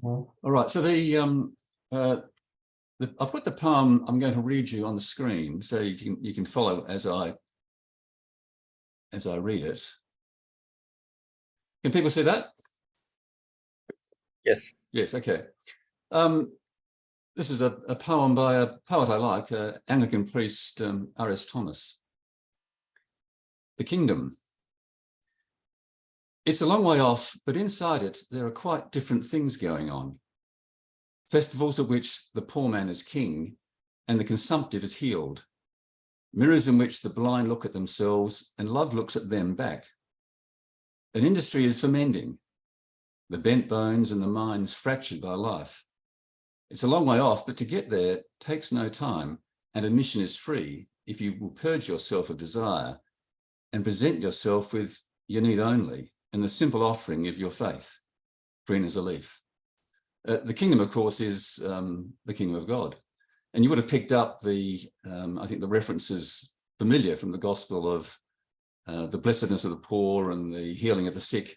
All right. So I've put the poem I'm going to read you on the screen, so you can follow as I read it. Can people see that? Yes. Yes. Okay. This is a poem by a poet I like, Anglican priest R.S. Thomas. The Kingdom. It's a long way off, but inside it, there are quite different things going on. Festivals at which the poor man is king and the consumptive is healed. Mirrors in which the blind look at themselves and love looks at them back. An industry is for mending, the bent bones and the minds fractured by life. It's a long way off, but to get there takes no time, and admission is free if you will purge yourself of desire and present yourself with your need only and the simple offering of your faith, green as a leaf. The kingdom, of course, is the kingdom of God. And you would have picked up I think the references familiar from the gospel of the blessedness of the poor and the healing of the sick,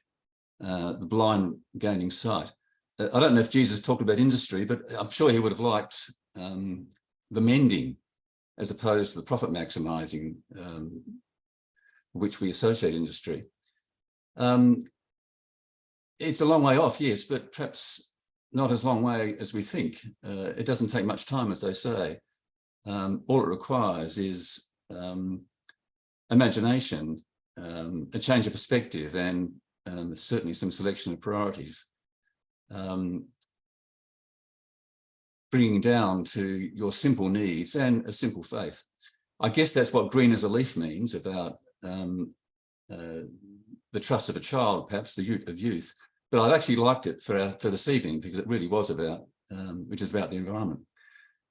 the blind gaining sight. I don't know if Jesus talked about industry, but I'm sure he would have liked the mending as opposed to the profit maximizing, which we associate industry. It's a long way off, yes, but perhaps not as long way as we think. It doesn't take much time, as they say. All it requires is imagination, a change of perspective, and certainly some selection of priorities. Bringing down to your simple needs and a simple faith. I guess that's what green as a leaf means about the trust of a child, perhaps the youth. But I've actually liked it for this evening because it really was about, which is about the environment.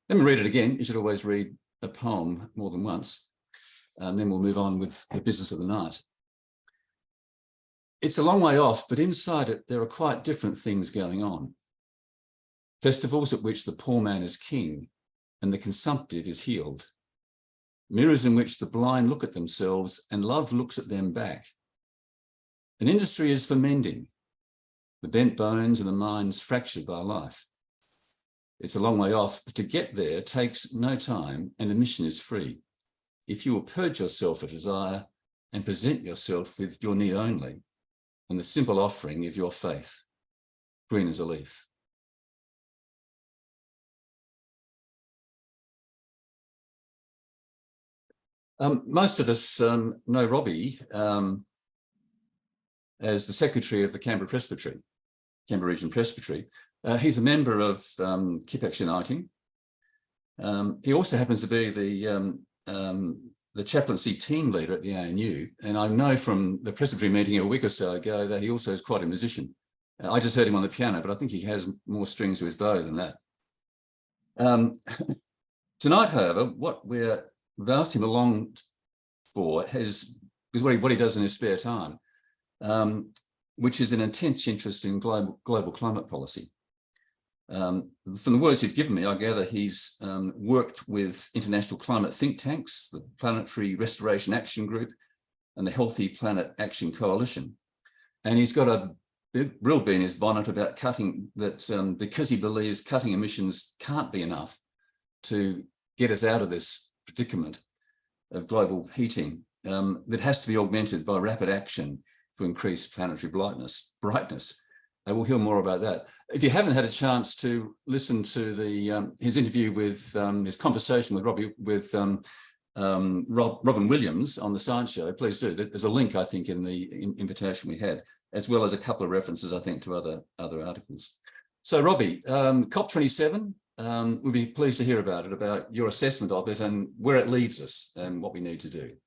Let me read it again. You should always read a poem more than once. And then we'll move on with the business of the night. It's a long way off, but inside it, there are quite different things going on. Festivals at which the poor man is king and the consumptive is healed. Mirrors in which the blind look at themselves and love looks at them back. An industry is for mending, the bent bones and the minds fractured by life. It's a long way off, but to get there takes no time and admission is free. If you will purge yourself of desire and present yourself with your need only and the simple offering of your faith, green as a leaf. Most of us know Robbie as the secretary of the Canberra Presbytery, Canberra Region Presbytery. He's a member of Kippax Uniting. He also happens to be the chaplaincy team leader at the ANU. And I know from the Presbytery meeting a week or so ago that he also is quite a musician. I just heard him on the piano, but I think he has more strings to his bow than that. Tonight, however, what we've asked him along for is what he does in his spare time, which is an intense interest in global climate policy. From the words he's given me, I gather he's worked with international climate think tanks, the Planetary Restoration Action Group and the Healthy Planet Action Coalition. And he's got a real bee in his bonnet about cutting that, because he believes cutting emissions can't be enough to get us out of this predicament of global heating, that has to be augmented by rapid action to increase planetary brightness. We'll hear more about that. If you haven't had a chance to listen to his interview with his conversation with Robbie, with Robin Williams on the Science Show, please do. There's a link, I think, in the invitation we had, as well as a couple of references, I think, to other articles. So, Robbie, COP27, we'll be pleased to hear about it, about your assessment of it and where it leaves us and what we need to do.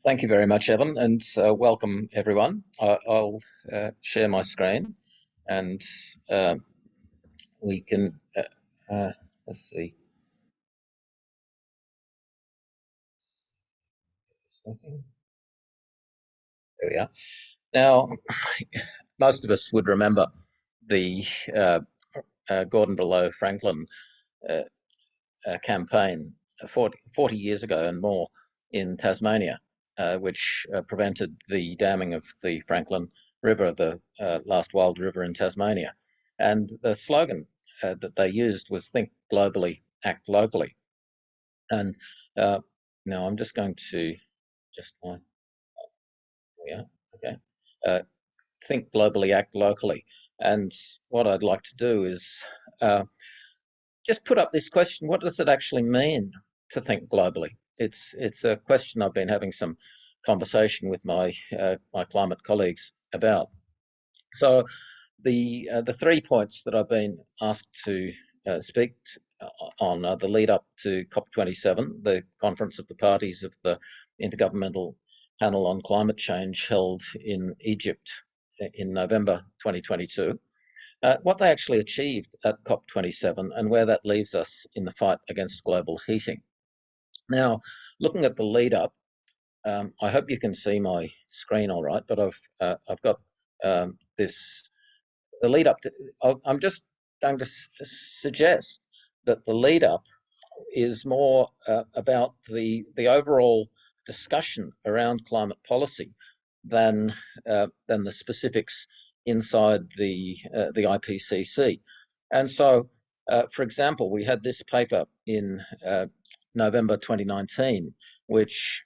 Thank you very much, Evan, and welcome everyone. I'll share my screen, and we can, let's see. There we are. Now, most of us would remember the Gordon Below Franklin campaign 40 years ago and more in Tasmania, which prevented the damming of the Franklin River, the last wild river in Tasmania. And the slogan that they used was "Think globally, act locally." And now I'm just going to yeah, okay. Think globally, act locally. And what I'd like to do is just put up this question: what does it actually mean to think globally? It's a question I've been having some conversation with my my climate colleagues about. So the 3 points that I've been asked to speak on are the lead up to COP27, the Conference of the Parties of the Intergovernmental Panel on Climate Change held in Egypt in November 2022, what they actually achieved at COP27 and where that leaves us in the fight against global heating. Now, looking at the lead up, I hope you can see my screen all right, but I've got this the lead up to. I'm just going to suggest that the lead up is more about the overall discussion around climate policy than the specifics inside the IPCC. And so, for example, we had this paper in November 2019, which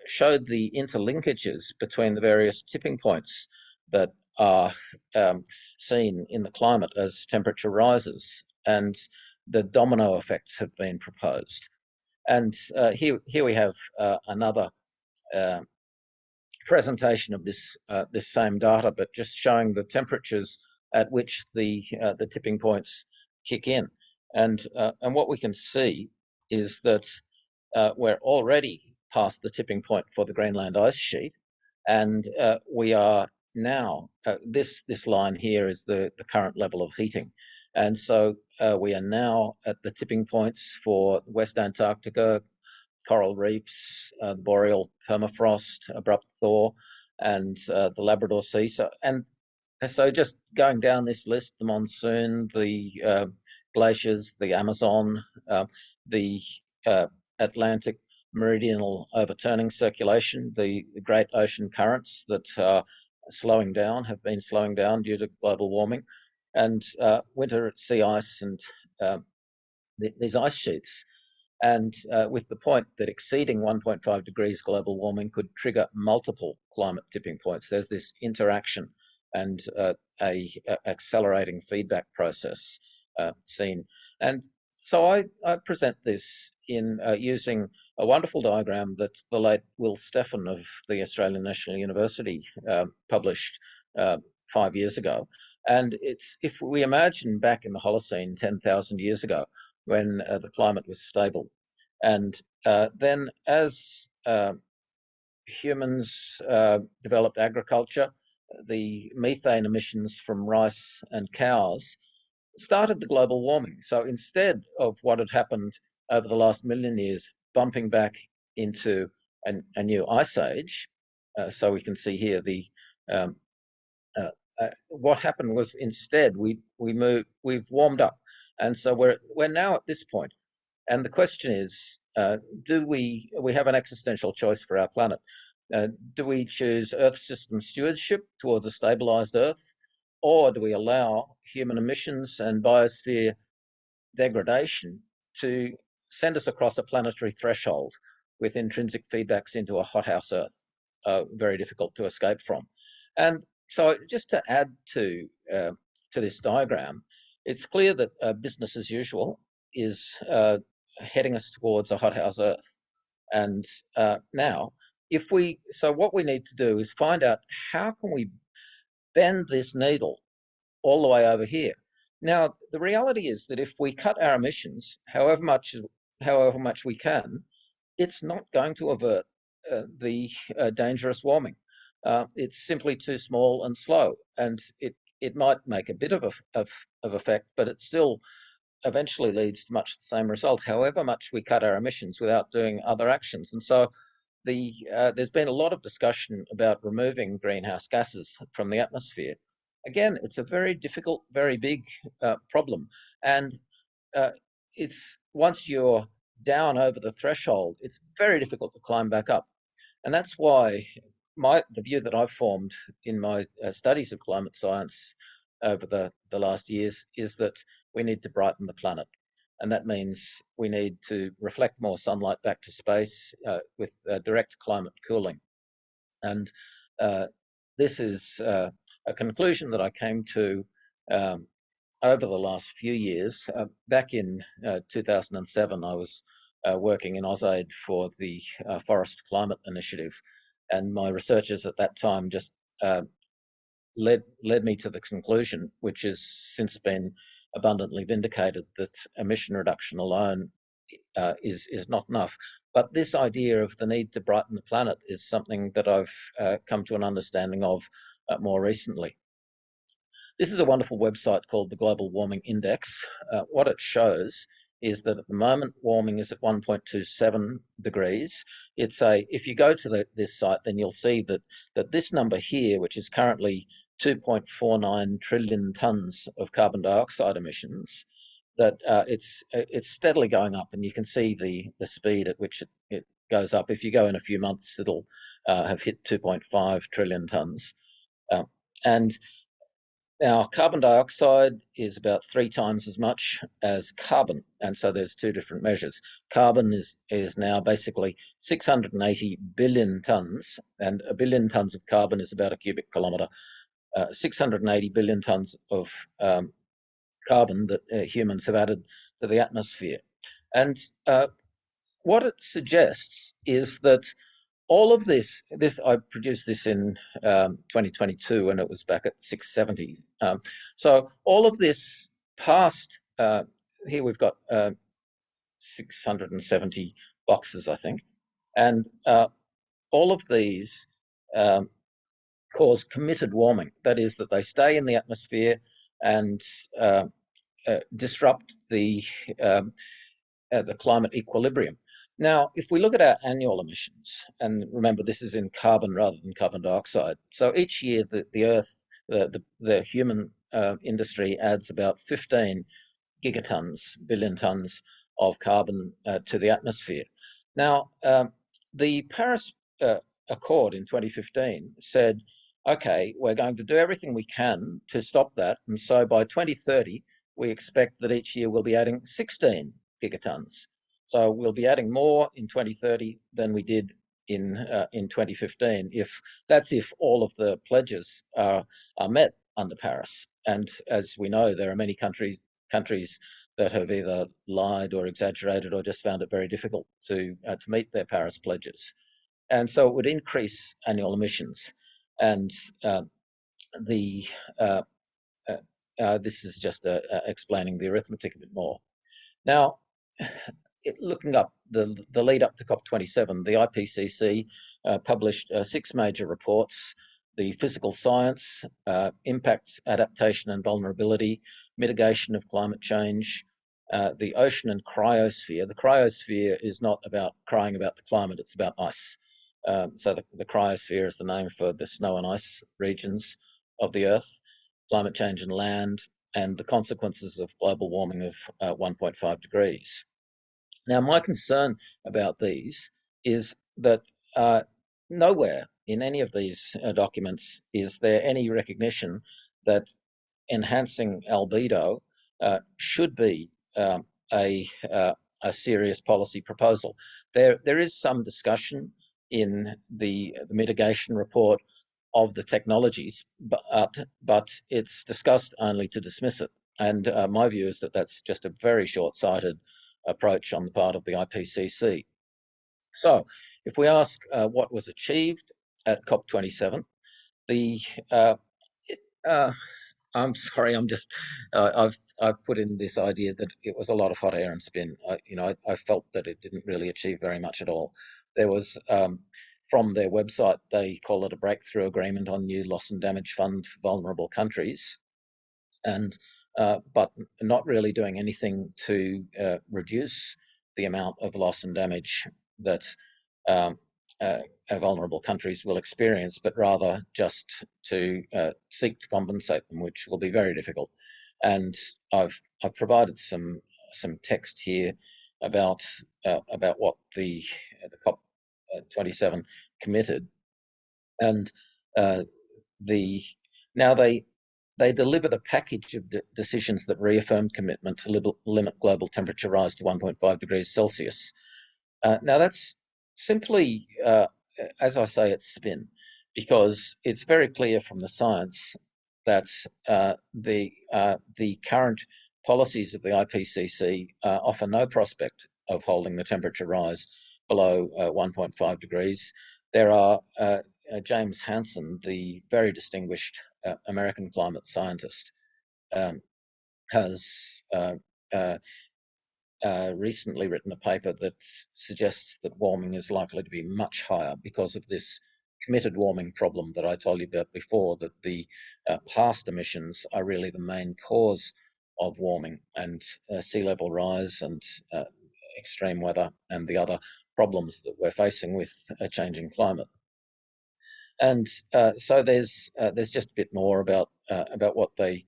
showed the interlinkages between the various tipping points that are seen in the climate as temperature rises, and the domino effects have been proposed. And here we have another presentation of this this same data, but just showing the temperatures at which the tipping points kick in. And what we can see is that we're already past the tipping point for the Greenland ice sheet, and we are now this line here is the current level of heating, and so we are now at the tipping points for West Antarctica, coral reefs, the boreal permafrost, abrupt thaw, and the Labrador Sea. So just going down this list: the monsoon, the glaciers, the Amazon, the Atlantic meridional overturning circulation, the great ocean currents that are slowing down, have been slowing down due to global warming, and winter sea ice and these ice sheets. And with the point that exceeding 1.5 degrees global warming could trigger multiple climate tipping points. There's this interaction and a accelerating feedback process seen. And so I present this in using a wonderful diagram that the late Will Steffen of the Australian National University published 5 years ago. And it's, if we imagine back in the Holocene 10,000 years ago, when the climate was stable. And then as humans developed agriculture, the methane emissions from rice and cows started the global warming. So instead of what had happened over the last million years, bumping back into a new ice age, so we can see here the what happened was instead we've warmed up, and so we're now at this point. And the question is, do we have an existential choice for our planet? Do we choose Earth system stewardship towards a stabilized Earth, or do we allow human emissions and biosphere degradation to send us across a planetary threshold with intrinsic feedbacks into a hothouse Earth, very difficult to escape from? And so, just to add to this diagram, it's clear that business as usual is heading us towards a hothouse Earth. And now, what we need to do is find out how can we bend this needle all the way over here. Now, the reality is that if we cut our emissions, however much we can, it's not going to avert the dangerous warming. It's simply too small and slow, and it might make a bit of effect, but it still eventually leads to much the same result, however much we cut our emissions without doing other actions. And so there's been a lot of discussion about removing greenhouse gases from the atmosphere. Again, it's a very difficult, very big problem. And it's once you're down over the threshold, it's very difficult to climb back up. And that's why the view that I've formed in my studies of climate science over the last years is that we need to brighten the planet. And that means we need to reflect more sunlight back to space with direct climate cooling. And this is a conclusion that I came to over the last few years. Back in 2007, I was working in AusAid for the Forest Climate Initiative, and my researchers at that time just led me to the conclusion, which has since been abundantly vindicated, that emission reduction alone is not enough. But this idea of the need to brighten the planet is something that I've come to an understanding of more recently. This is a wonderful website called the Global Warming Index. What it shows is that at the moment warming is at 1.27 degrees. If you go to this site, then you'll see that this number here, which is currently 2.49 trillion tonnes of carbon dioxide emissions, that it's steadily going up, and you can see the speed at which it goes up. If you go in a few months, it'll have hit 2.5 trillion tonnes. And now, carbon dioxide is about 3 times as much as carbon, and so there's two different measures. Carbon is now basically 680 billion tonnes, and a billion tonnes of carbon is about a cubic kilometre. 680 billion tonnes of carbon that humans have added to the atmosphere. And what it suggests is that all of this, I produced this in 2022, and it was back at 670. So all of this past, here we've got 670 boxes, I think, and all of these cause committed warming. That is, that they stay in the atmosphere and disrupt the climate equilibrium. Now, if we look at our annual emissions, and remember this is in carbon rather than carbon dioxide, so each year the Earth, the human industry adds about 15 gigatons, billion tons of carbon to the atmosphere. Now, the Paris Accord in 2015 said, okay, we're going to do everything we can to stop that, and so by 2030, we expect that each year we'll be adding 16 gigatons. So we'll be adding more in 2030 than we did in 2015. If all of the pledges are met under Paris. And as we know, there are many countries that have either lied or exaggerated or just found it very difficult to meet their Paris pledges. And so it would increase annual emissions. And this is just explaining the arithmetic a bit more. Now, looking up the lead up to COP27, the IPCC published 6 major reports: the physical science, impacts, adaptation and vulnerability, mitigation of climate change, the ocean and cryosphere. The cryosphere is not about crying about the climate, it's about ice. So the cryosphere is the name for the snow and ice regions of the Earth, climate change and land, and the consequences of global warming of 1.5 degrees. Now, my concern about these is that nowhere in any of these documents is there any recognition that enhancing albedo should be a serious policy proposal. There is some discussion in the mitigation report of the technologies, but it's discussed only to dismiss it. And my view is that that's just a very short-sighted approach on the part of the IPCC. So if we ask what was achieved at COP27, I'm sorry, I've put in this idea that it was a lot of hot air and spin. I felt that it didn't really achieve very much at all. There was, from their website, they call it a breakthrough agreement on new loss and damage fund for vulnerable countries, and but not really doing anything to reduce the amount of loss and damage that vulnerable countries will experience, but rather just to seek to compensate them, which will be very difficult. And I've provided some text here about what the COP27 committed, and now they they delivered a package of decisions that reaffirmed commitment to limit global temperature rise to 1.5 degrees Celsius. Now that's simply, as I say, it's spin, because it's very clear from the science that the current policies of the IPCC offer no prospect of holding the temperature rise below 1.5 degrees. There are James Hansen, the very distinguished American climate scientist, has recently written a paper that suggests that warming is likely to be much higher because of this committed warming problem that I told you about before, that the past emissions are really the main cause of warming, and sea level rise and extreme weather and the other problems that we're facing with a changing climate. And so there's just a bit more about what they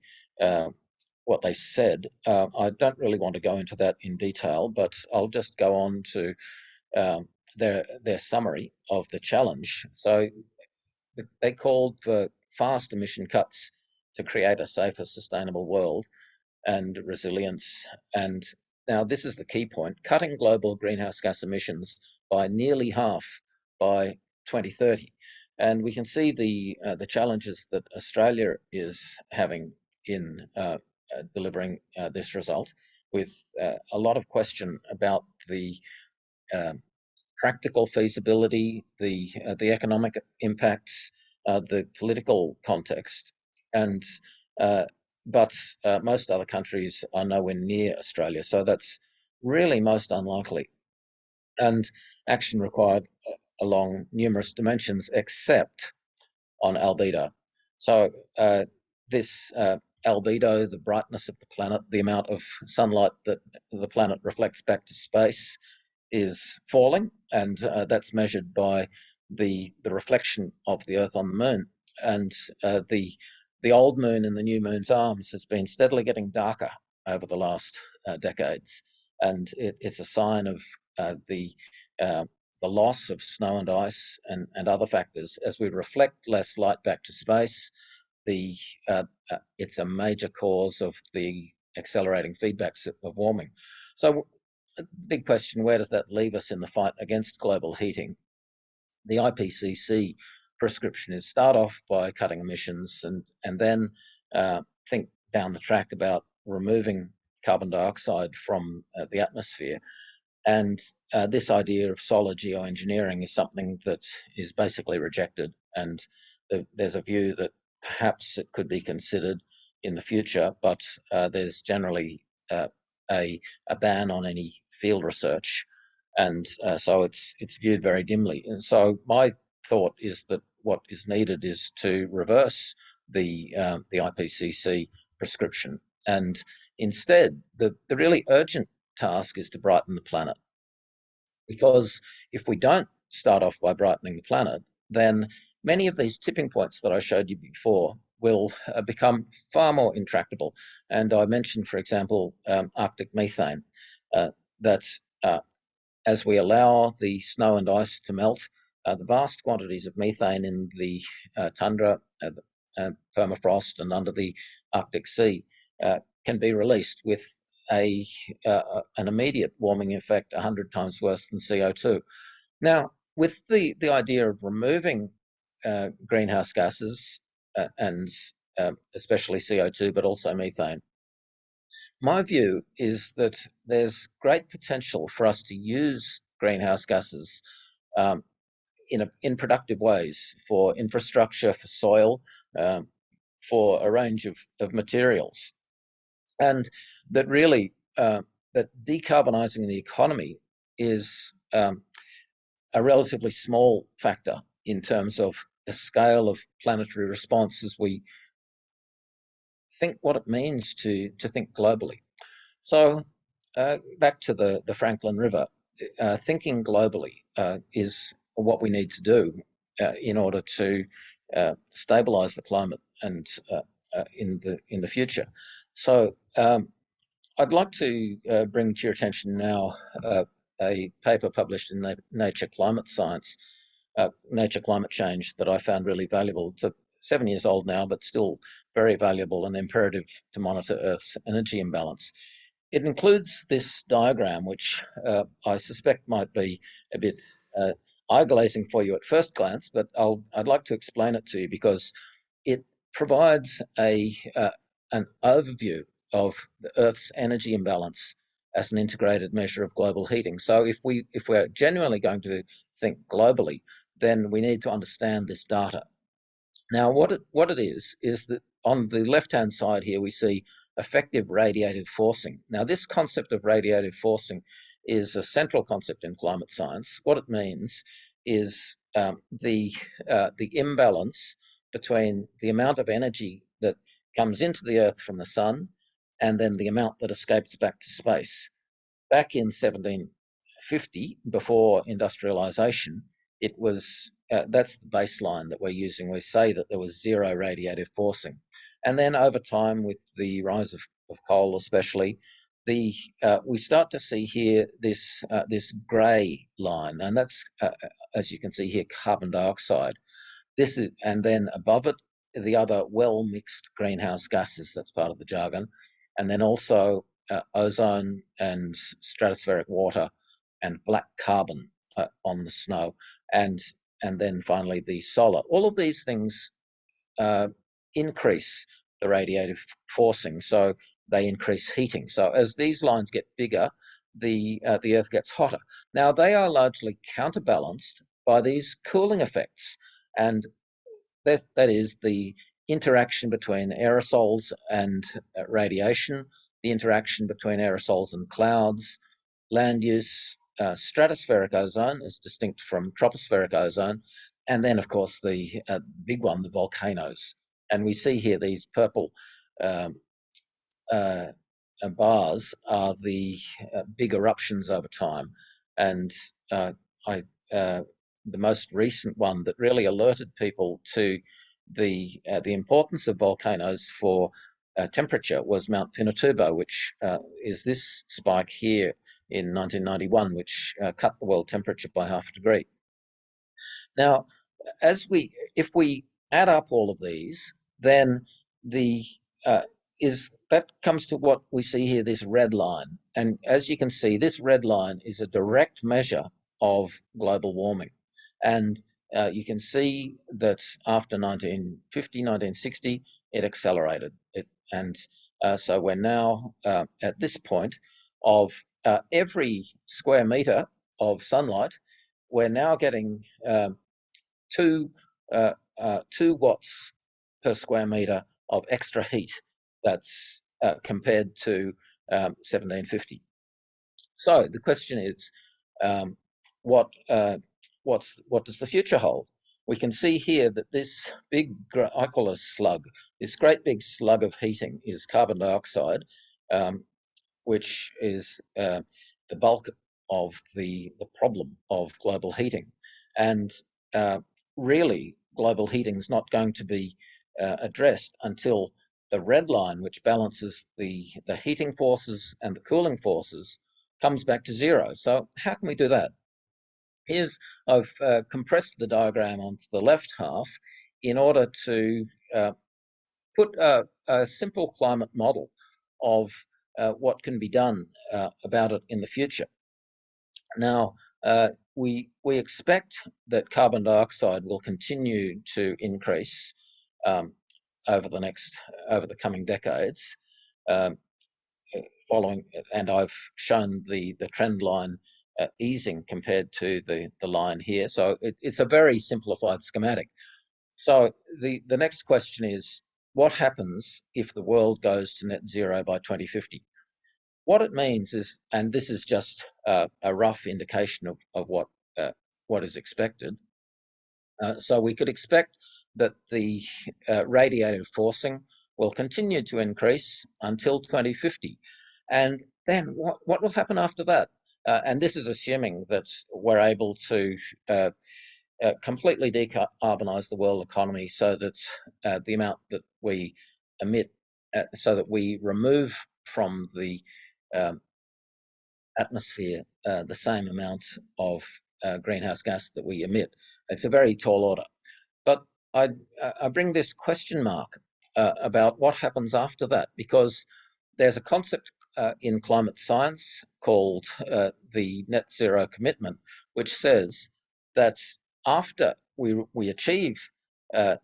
said. I don't really want to go into that in detail, but I'll just go on to their summary of the challenge. So they called for fast emission cuts to create a safer, sustainable world and resilience. And now this is the key point: cutting global greenhouse gas emissions by nearly half by 2030. And we can see the challenges that Australia is having in delivering this result, with a lot of question about the practical feasibility, the economic impacts, the political context, and but most other countries are nowhere near Australia, so that's really most unlikely. And action required along numerous dimensions, except on albedo. So this albedo, the brightness of the planet, the amount of sunlight that the planet reflects back to space, is falling, and that's measured by the reflection of the Earth on the Moon. And the old moon in the new moon's arms has been steadily getting darker over the last decades, and it's a sign of the loss of snow and ice and other factors. As we reflect less light back to space, it's a major cause of the accelerating feedbacks of warming. So the big question: where does that leave us in the fight against global heating? The IPCC prescription is start off by cutting emissions, and then think down the track about removing carbon dioxide from the atmosphere. And this idea of solar geoengineering is something that is basically rejected, and there's a view that perhaps it could be considered in the future, but there's generally a ban on any field research, and so it's viewed very dimly. And so my thought is that what is needed is to reverse the IPCC prescription, and instead the really urgent task is to brighten the planet. Because if we don't start off by brightening the planet, then many of these tipping points that I showed you before will become far more intractable. And I mentioned, for example, Arctic methane, that as we allow the snow and ice to melt, the vast quantities of methane in the tundra, permafrost, and under the Arctic Sea can be released with an immediate warming effect 100 times worse than CO2. Now, with the idea of removing greenhouse gases and especially CO2, but also methane, my view is that there's great potential for us to use greenhouse gases in productive ways, for infrastructure, for soil, for a range of materials. And that really, that decarbonising the economy is a relatively small factor in terms of the scale of planetary response as we think what it means to think globally. So back to the Franklin River, thinking globally is what we need to do in order to stabilise the climate and in the future. So I'd like to bring to your attention now a paper published in Nature Climate Science, Nature Climate Change, that I found really valuable. It's 7 years old now, but still very valuable and imperative to monitor Earth's energy imbalance. It includes this diagram, which I suspect might be a bit eye-glazing for you at first glance, but I'd like to explain it to you because it provides an overview of the Earth's energy imbalance as an integrated measure of global heating. So if we're genuinely going to think globally, then we need to understand this data. Now, what it is that on the left-hand side here, we see effective radiative forcing. Now, this concept of radiative forcing is a central concept in climate science. What it means is the imbalance between the amount of energy that comes into the Earth from the sun and then the amount that escapes back to space. Back in 1750, before industrialization, it was that's the baseline that we're using. We say that there was zero radiative forcing, and then over time, with the rise of coal, especially, we start to see here this grey line, and that's as you can see here, carbon dioxide. This is, and then above it, the other well-mixed greenhouse gases. That's part of the jargon, and then also ozone and stratospheric water and black carbon on the snow, and then finally the solar. All of these things increase the radiative forcing, so they increase heating. So as these lines get bigger, the Earth gets hotter. Now they are largely counterbalanced by these cooling effects, and that is the interaction between aerosols and radiation, the interaction between aerosols and clouds, land use, stratospheric ozone as distinct from tropospheric ozone, and then of course the big one, the volcanoes. And we see here these purple bars are the big eruptions over time, and the most recent one that really alerted people to the importance of volcanoes for temperature was Mount Pinatubo, which is this spike here in 1991, which cut the world temperature by half a degree. Now, if we add up all of these, then that comes to what we see here, this red line. And as you can see, this red line is a direct measure of global warming. And you can see that after 1950, 1960, it accelerated. So we're now at this point of every square meter of sunlight, we're now getting 2 watts per square meter of extra heat. That's compared to 1750. So the question is, what does the future hold? We can see here that this big, I call it a slug, this great big slug of heating is carbon dioxide, which is the bulk of the problem of global heating. And really, global heating is not going to be addressed until the red line, which balances the heating forces and the cooling forces, comes back to zero. So how can we do that? I've compressed the diagram onto the left half in order to put a simple climate model of what can be done about it in the future. Now, we expect that carbon dioxide will continue to increase over the coming decades, following, and I've shown the trend line easing compared to the line here. So it's a very simplified schematic. So the next question is, what happens if the world goes to net zero by 2050? What it means is, and this is just a rough indication of what is expected. So we could expect that the radiative forcing will continue to increase until 2050. And then what will happen after that? And this is assuming that we're able to completely decarbonize the world economy so that the amount that we emit, so that we remove from the atmosphere the same amount of greenhouse gas that we emit. It's a very tall order. But I bring this question mark about what happens after that, because there's a concept in climate science called the net zero commitment, which says that after we achieve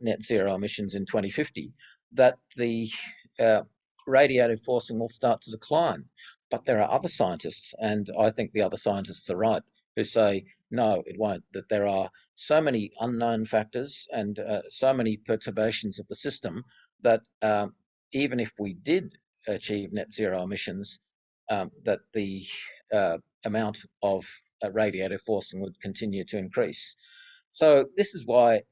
net zero emissions in 2050, that the radiative forcing will start to decline. But there are other scientists, and I think the other scientists are right, who say, no, it won't, that there are so many unknown factors and so many perturbations of the system that even if we did achieve net zero emissions, that the amount of radiative forcing would continue to increase. So this is why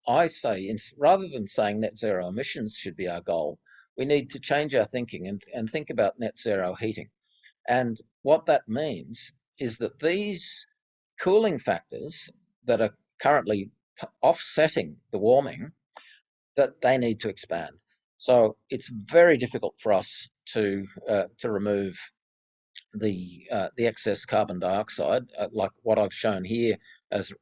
I say, rather than saying net zero emissions should be our goal, we need to change our thinking and think about net zero heating. And what that means is that these cooling factors that are currently offsetting the warming, that they need to expand. So it's very difficult for us to remove the excess carbon dioxide, like what I've shown here as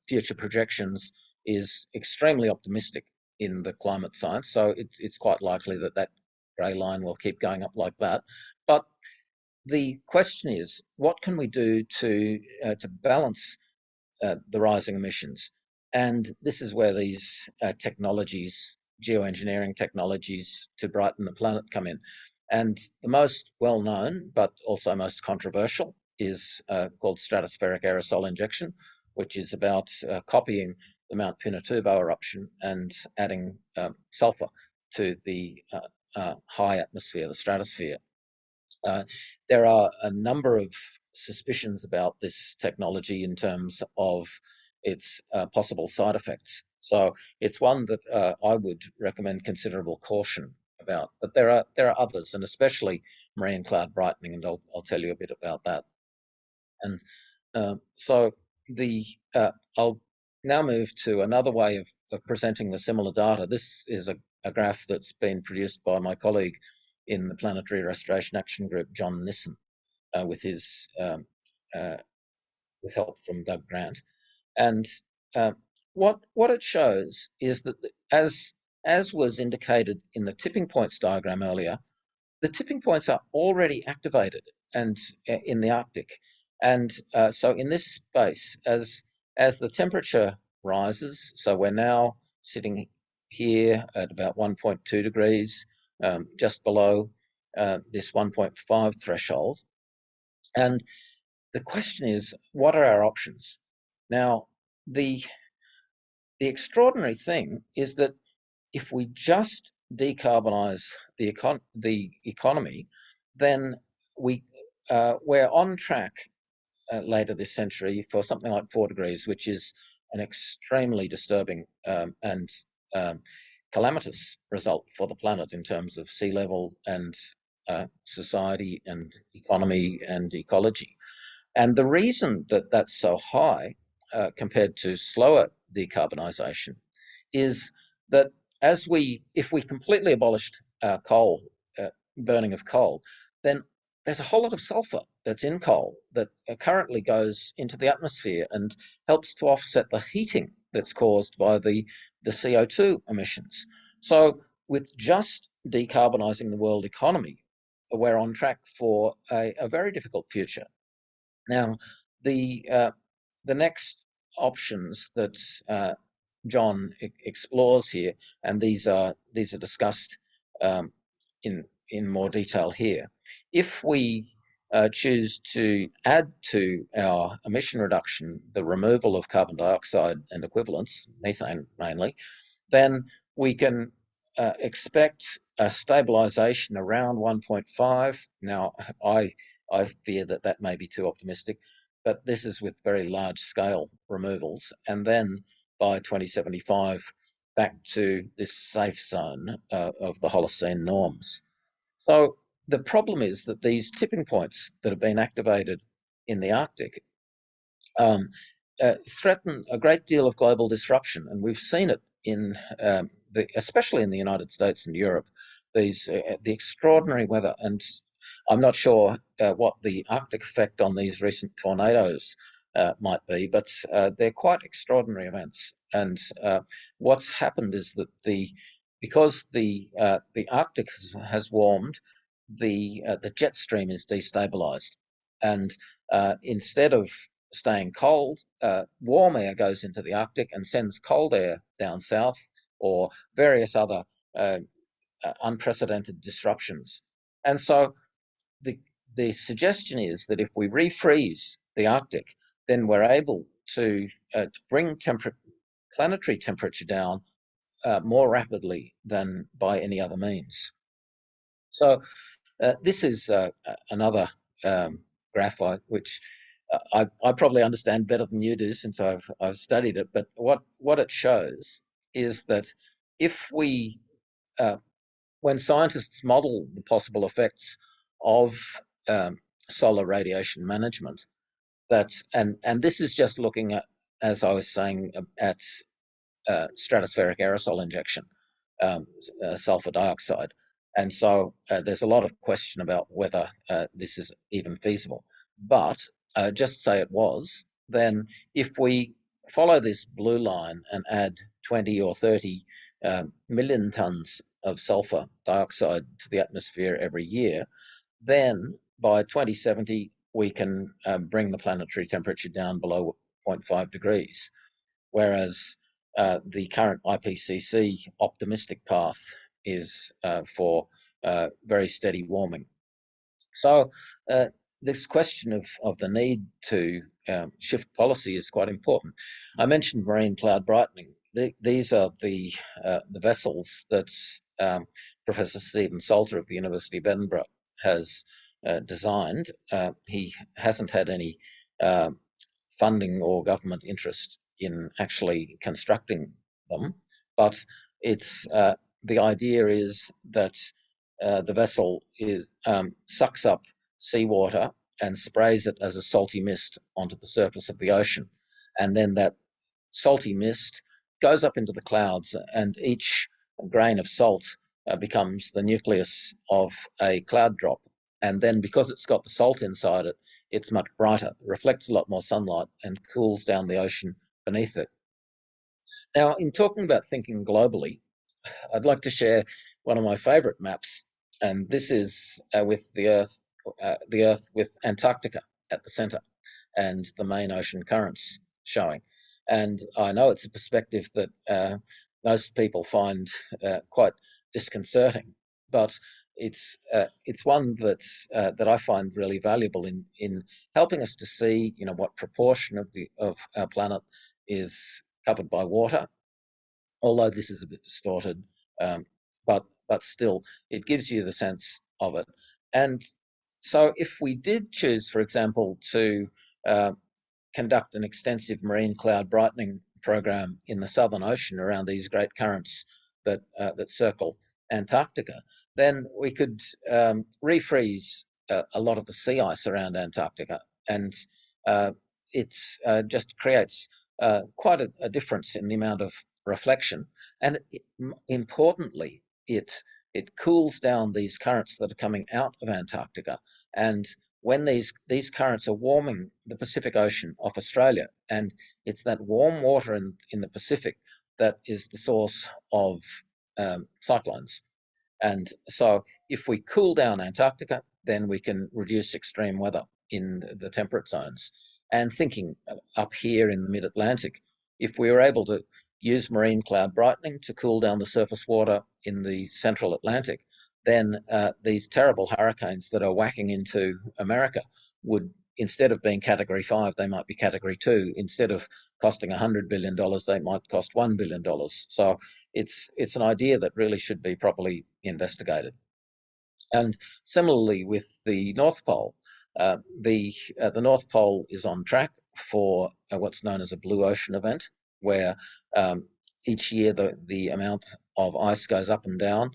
future projections, is extremely optimistic in the climate science. So it's quite likely that that grey line will keep going up like that. But the question is, what can we do to balance the rising emissions? And this is where these technologies, geoengineering technologies to brighten the planet, come in. And the most well-known, but also most controversial, is called stratospheric aerosol injection, which is about copying the Mount Pinatubo eruption and adding sulfur to the high atmosphere, the stratosphere. There are a number of suspicions about this technology in terms of its possible side effects. So it's one that I would recommend considerable caution about. But there are others, and especially marine cloud brightening, and I'll tell you a bit about that. And so I'll now move to another way of presenting the similar data. This is a graph that's been produced by my colleague in the Planetary Restoration Action Group, John Nissen, with his with help from Doug Grant. And what it shows is that as was indicated in the tipping points diagram earlier, the tipping points are already activated and in the Arctic. And so in this space, as the temperature rises, so we're now sitting here at about 1.2 degrees, just below this 1.5 threshold. And the question is, what are our options? Now, the extraordinary thing is that if we just decarbonize the economy, then we're on track later this century for something like 4 degrees, which is an extremely disturbing and calamitous result for the planet in terms of sea level and society and economy and ecology. And the reason that that's so high compared to slower decarbonisation is that if we completely abolished coal, burning of coal, then there's a whole lot of sulfur that's in coal that currently goes into the atmosphere and helps to offset the heating that's caused by the CO2 emissions. So with just decarbonising the world economy, we're on track for a very difficult future. Now, the next options that John explores here, and these are discussed in more detail here. If we choose to add to our emission reduction the removal of carbon dioxide and equivalents, methane mainly, then we can expect a stabilisation around 1.5. Now, I fear that may be too optimistic, but this is with very large scale removals. And then by 2075, back to this safe zone of the Holocene norms. So the problem is that these tipping points that have been activated in the Arctic threaten a great deal of global disruption. And we've seen it in especially in the United States and Europe, the extraordinary weather. And I'm not sure what the Arctic effect on these recent tornadoes might be, but they're quite extraordinary events. And what's happened is that the because the Arctic has warmed, the jet stream is destabilized, and instead of staying cold, warm air goes into the Arctic and sends cold air down south, or various other unprecedented disruptions. And so the suggestion is that if we refreeze the Arctic, then we're able to bring planetary temperature down more rapidly than by any other means. So this is another graph which I probably understand better than you do, since I've studied it. But what it shows is that if we when scientists model the possible effects of solar radiation management, that and this is just looking at, as I was saying, at stratospheric aerosol injection, sulfur dioxide. And so there's a lot of question about whether this is even feasible. But just say it was, then if we follow this blue line and add 20 or 30 million tons of sulfur dioxide to the atmosphere every year, then by 2070, we can bring the planetary temperature down below 0.5 degrees. Whereas the current IPCC optimistic path is for very steady warming. So this question of the need to shift policy is quite important. I mentioned marine cloud brightening. These are the vessels that Professor Stephen Salter of the University of Edinburgh has designed. He hasn't had any funding or government interest in actually constructing them, but it's the idea is that the vessel sucks up seawater and sprays it as a salty mist onto the surface of the ocean, and then that salty mist goes up into the clouds, and each grain of salt becomes the nucleus of a cloud drop. And then, because it's got the salt inside it, it's much brighter, reflects a lot more sunlight, and cools down the ocean beneath it. Now, in talking about thinking globally, I'd like to share one of my favorite maps, and this is with the Earth with Antarctica at the center and the main ocean currents showing. And I know it's a perspective that most people find quite disconcerting, but it's one that I find really valuable in helping us to see, what proportion of our planet is covered by water. Although this is a bit distorted, but still, it gives you the sense of it. And so, if we did choose, for example, to conduct an extensive marine cloud brightening program in the Southern Ocean around these great currents that circle Antarctica, then we could refreeze a lot of the sea ice around Antarctica, and it just creates quite a difference in the amount of reflection, and importantly, it cools down these currents that are coming out of Antarctica. And when these currents are warming the Pacific Ocean off Australia, and it's that warm water in the Pacific that is the source of cyclones. And so if we cool down Antarctica, then we can reduce extreme weather in the temperate zones. And thinking up here in the mid-Atlantic, if we were able to use marine cloud brightening to cool down the surface water in the central Atlantic, then these terrible hurricanes that are whacking into America would, instead of being category 5, they might be category 2. Instead of costing $100 billion, they might cost $1 billion. So it's an idea that really should be properly investigated. And similarly with the North Pole, the North Pole is on track for what's known as a blue ocean event, where each year the amount of ice goes up and down.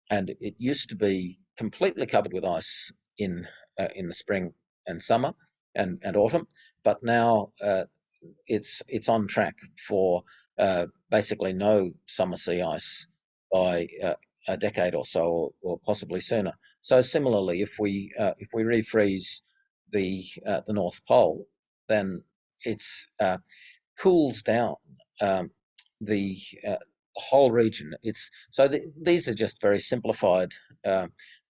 And it used to be completely covered with ice in the spring and summer and autumn, but now it's on track for basically no summer sea ice by a decade or so, or possibly sooner. So similarly, if we refreeze the North Pole, then it's cools down the the whole region. These are just very simplified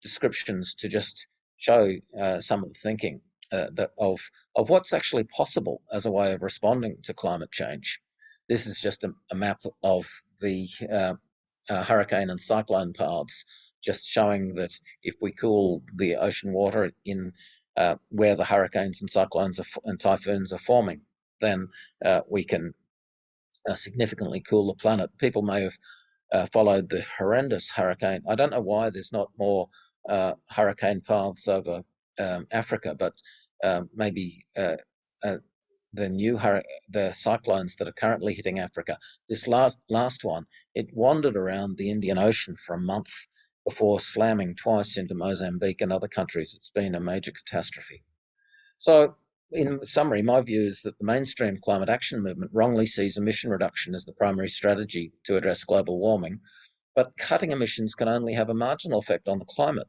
descriptions to just show some of the thinking of what's actually possible as a way of responding to climate change. This is just a map of the hurricane and cyclone paths, just showing that if we cool the ocean water in where the hurricanes and cyclones and typhoons are forming, then we can significantly cool the planet. People may have followed the horrendous hurricane. I don't know why there's not more hurricane paths over Africa, but maybe the cyclones that are currently hitting Africa. This last one, it wandered around the Indian Ocean for a month before slamming twice into Mozambique and other countries. It's been a major catastrophe. So, in summary, my view is that the mainstream climate action movement wrongly sees emission reduction as the primary strategy to address global warming, but cutting emissions can only have a marginal effect on the climate.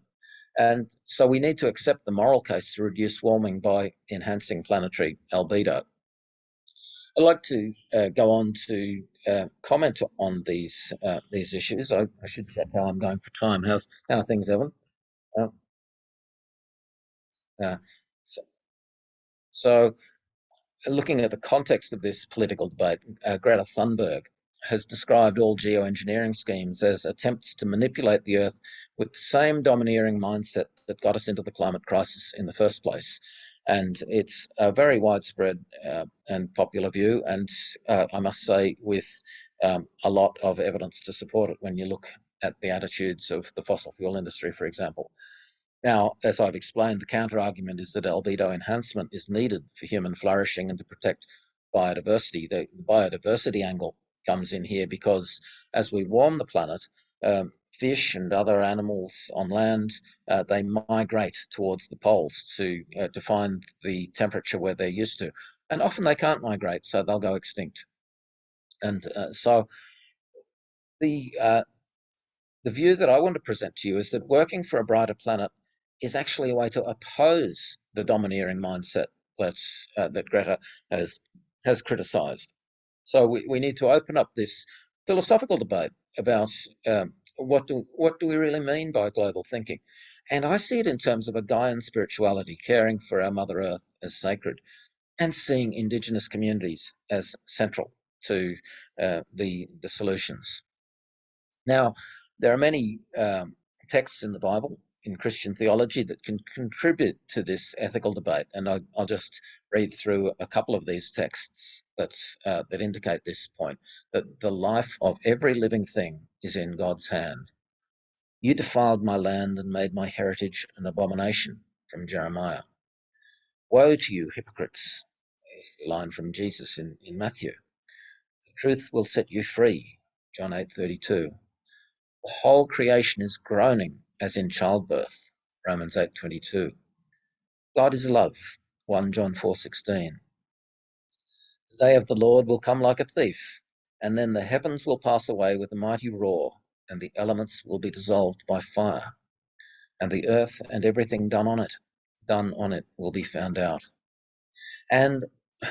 And so we need to accept the moral case to reduce warming by enhancing planetary albedo. I'd like to go on to comment on these issues. I should check how I'm going for time. How are things, Evan? Uh, uh, so, looking at the context of this political debate, Greta Thunberg has described all geoengineering schemes as attempts to manipulate the Earth with the same domineering mindset that got us into the climate crisis in the first place. And it's a very widespread and popular view, and I must say with a lot of evidence to support it when you look at the attitudes of the fossil fuel industry, for example. Now, as I've explained, the counter-argument is that albedo enhancement is needed for human flourishing and to protect biodiversity. The biodiversity angle comes in here because as we warm the planet, fish and other animals on land, they migrate towards the poles to find the temperature where they're used to. And often they can't migrate, so they'll go extinct. And so the view that I want to present to you is that working for a brighter planet is actually a way to oppose the domineering mindset that Greta has criticised. So we need to open up this philosophical debate about what do we really mean by global thinking. And I see it in terms of a Gaian spirituality, caring for our Mother Earth as sacred, and seeing Indigenous communities as central to the solutions. Now, there are many texts in the Bible, in Christian theology, that can contribute to this ethical debate, and I'll just read through a couple of these texts that indicate this point, that the life of every living thing is in God's hand. You defiled my land and made my heritage an abomination, from Jeremiah. Woe to you, hypocrites, is the line from Jesus in Matthew. The truth will set you free, John 8:32. The whole creation is groaning as in childbirth, Romans 8:22. God is love, 1 John 4:16. The day of the Lord will come like a thief, and then the heavens will pass away with a mighty roar, and the elements will be dissolved by fire, and the earth and everything done on it will be found out. And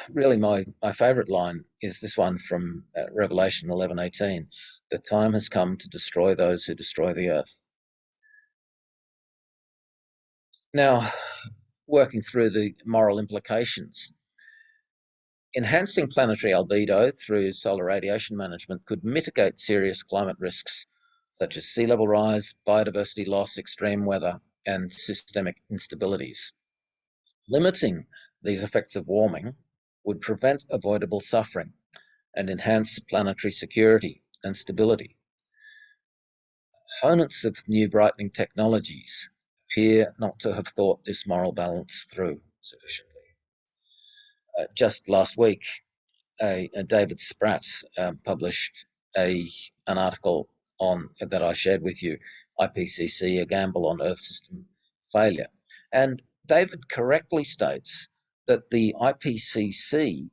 really my favourite line is this one from Revelation 11:18. The time has come to destroy those who destroy the earth. Now, working through the moral implications, enhancing planetary albedo through solar radiation management could mitigate serious climate risks such as sea level rise, biodiversity loss, extreme weather, and systemic instabilities. Limiting these effects of warming would prevent avoidable suffering and enhance planetary security and stability. Opponents of new brightening technologies appear not to have thought this moral balance through sufficiently. Just last week, David Spratt published an article that I shared with you, IPCC, a gamble on Earth system failure. And David correctly states that the IPCC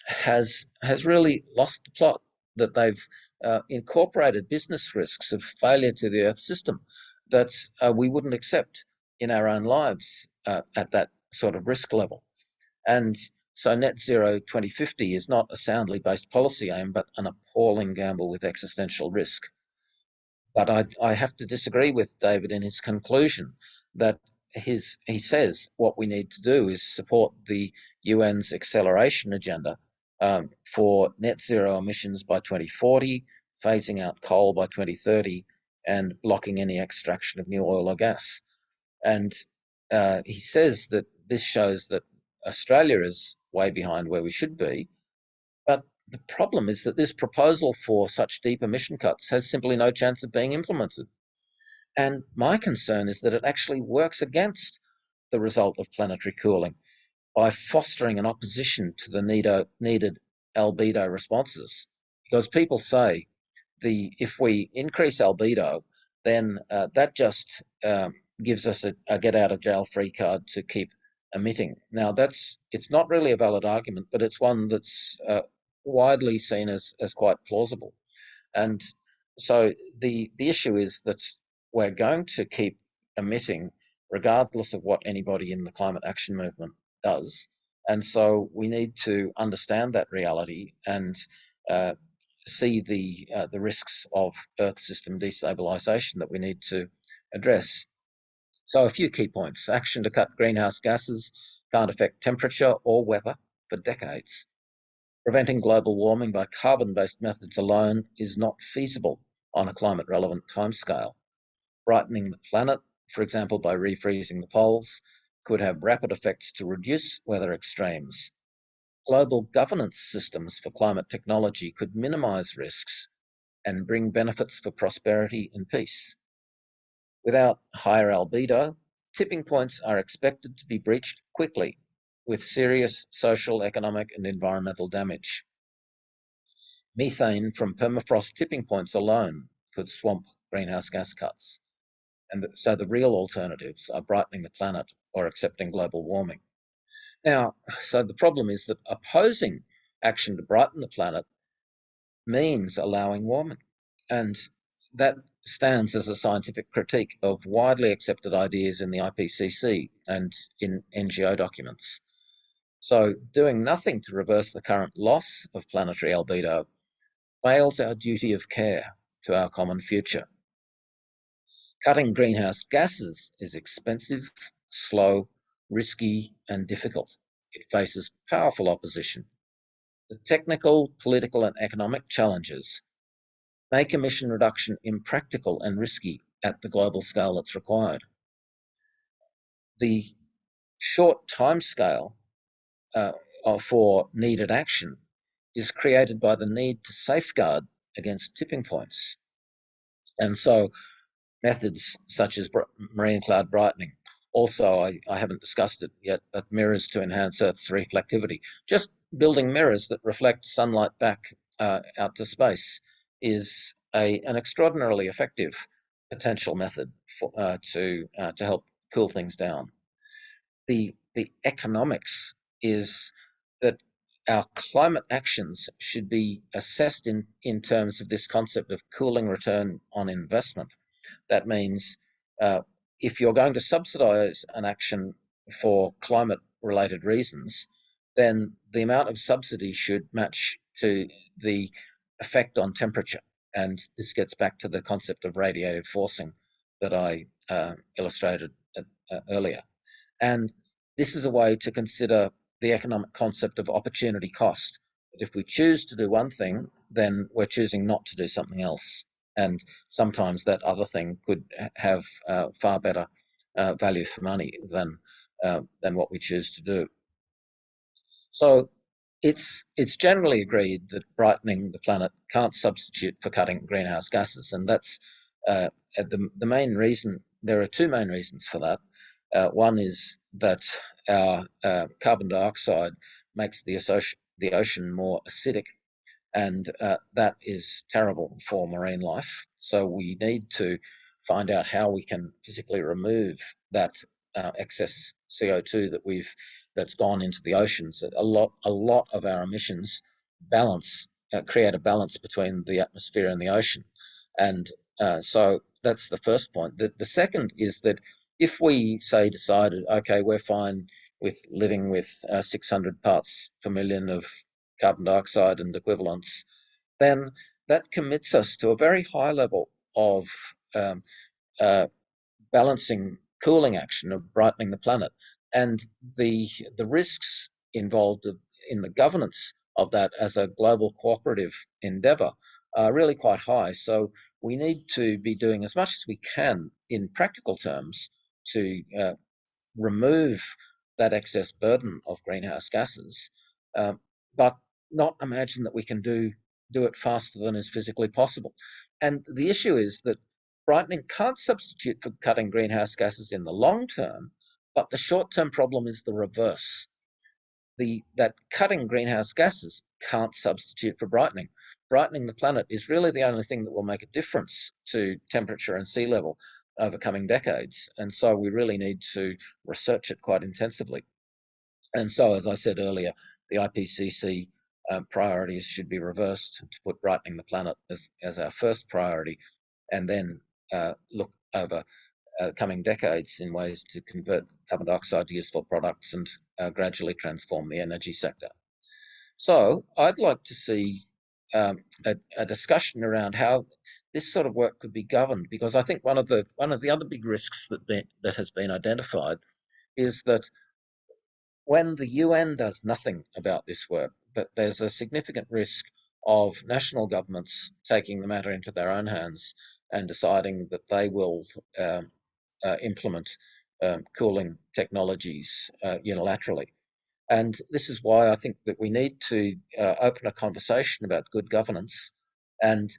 has really lost the plot, that they've incorporated business risks of failure to the Earth system that we wouldn't accept in our own lives at that sort of risk level. And So net zero 2050 is not a soundly based policy aim, but an appalling gamble with existential risk. But I have to disagree with David in his conclusion that he says what we need to do is support the UN's acceleration agenda for net zero emissions by 2040, phasing out coal by 2030, and blocking any extraction of new oil or gas. And he says that this shows that Australia is way behind where we should be. But the problem is that this proposal for such deep emission cuts has simply no chance of being implemented. And my concern is that it actually works against the result of planetary cooling by fostering an opposition to the needed albedo responses. Because people say if we increase albedo, then that just gives us a get out of jail free card to keep emitting. Now it's not really a valid argument, but it's one that's widely seen as quite plausible. And so the issue is that we're going to keep emitting regardless of what anybody in the climate action movement does. And so we need to understand that reality and see the risks of Earth system destabilisation that we need to address. So a few key points. Action to cut greenhouse gases can't affect temperature or weather for decades. Preventing global warming by carbon-based methods alone is not feasible on a climate-relevant timescale. Brightening the planet, for example, by refreezing the poles, could have rapid effects to reduce weather extremes. Global governance systems for climate technology could minimise risks and bring benefits for prosperity and peace. Without higher albedo, tipping points are expected to be breached quickly, with serious social, economic, and environmental damage. Methane from permafrost tipping points alone could swamp greenhouse gas cuts. And so the real alternatives are brightening the planet or accepting global warming. Now, so the problem is that opposing action to brighten the planet means allowing warming. And that stands as a scientific critique of widely accepted ideas in the IPCC and in NGO documents. So doing nothing to reverse the current loss of planetary albedo fails our duty of care to our common future. Cutting greenhouse gases is expensive, slow, risky, and difficult. It faces powerful opposition. The technical, political, and economic challenges make emission reduction impractical and risky at the global scale that's required. The short timescale for needed action is created by the need to safeguard against tipping points. And so methods such as marine cloud brightening, also I haven't discussed it yet, but mirrors to enhance Earth's reflectivity. Just building mirrors that reflect sunlight back out to space is an extraordinarily effective potential method to help cool things down. The economics is that our climate actions should be assessed in terms of this concept of cooling return on investment. That means if you're going to subsidise an action for climate-related reasons, then the amount of subsidy should match to the effect on temperature. And this gets back to the concept of radiative forcing that I illustrated earlier. And this is a way to consider the economic concept of opportunity cost. But if we choose to do one thing, then we're choosing not to do something else. And sometimes that other thing could have far better value for money than what we choose to do. So it's generally agreed that brightening the planet can't substitute for cutting greenhouse gases, and that's the main reason. There are two main reasons for that. One is that our carbon dioxide makes the ocean more acidic, and that is terrible for marine life. So we need to find out how we can physically remove that excess CO2 that's gone into the oceans. A lot of our emissions create a balance between the atmosphere and the ocean, and so that's the first point. The second is that if we decided, okay, we're fine with living with 600 parts per million of carbon dioxide and equivalents, then that commits us to a very high level of balancing cooling action, of brightening the planet. And the risks involved in the governance of that as a global cooperative endeavour are really quite high. So we need to be doing as much as we can in practical terms to remove that excess burden of greenhouse gases, but not imagine that we can do it faster than is physically possible. And the issue is that brightening can't substitute for cutting greenhouse gases in the long term, but the short-term problem is the reverse. That cutting greenhouse gases can't substitute for brightening. Brightening the planet is really the only thing that will make a difference to temperature and sea level over coming decades. And so we really need to research it quite intensively. And so, as I said earlier, the IPCC priorities should be reversed to put brightening the planet as our first priority, and then look over coming decades in ways to convert carbon dioxide to useful products and gradually transform the energy sector. So I'd like to see a discussion around how this sort of work could be governed, because I think one of the other big risks that has been identified is that when the UN does nothing about this work, that there's a significant risk of national governments taking the matter into their own hands and deciding that they will implement cooling technologies unilaterally. And this is why I think that we need to open a conversation about good governance and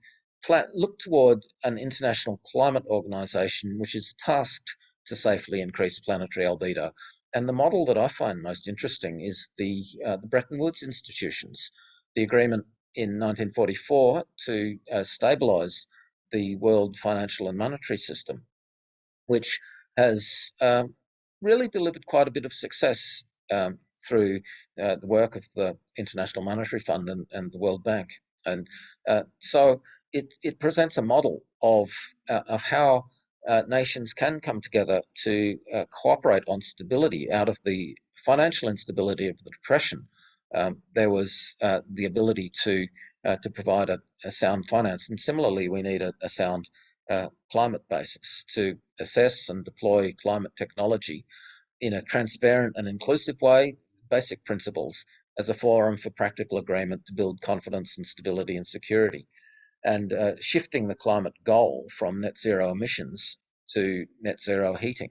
look toward an international climate organization which is tasked to safely increase planetary albedo. And the model that I find most interesting is the Bretton Woods institutions, the agreement in 1944 to stabilize the world financial and monetary system, which has really delivered quite a bit of success through the work of the International Monetary Fund and the World Bank. And so it presents a model of how nations can come together to cooperate on stability out of the financial instability of the Depression. There was the ability to provide a sound finance, and similarly, we need a sound climate basis to assess and deploy climate technology in a transparent and inclusive way, basic principles as a forum for practical agreement to build confidence and stability and security, and shifting the climate goal from net zero emissions to net zero heating.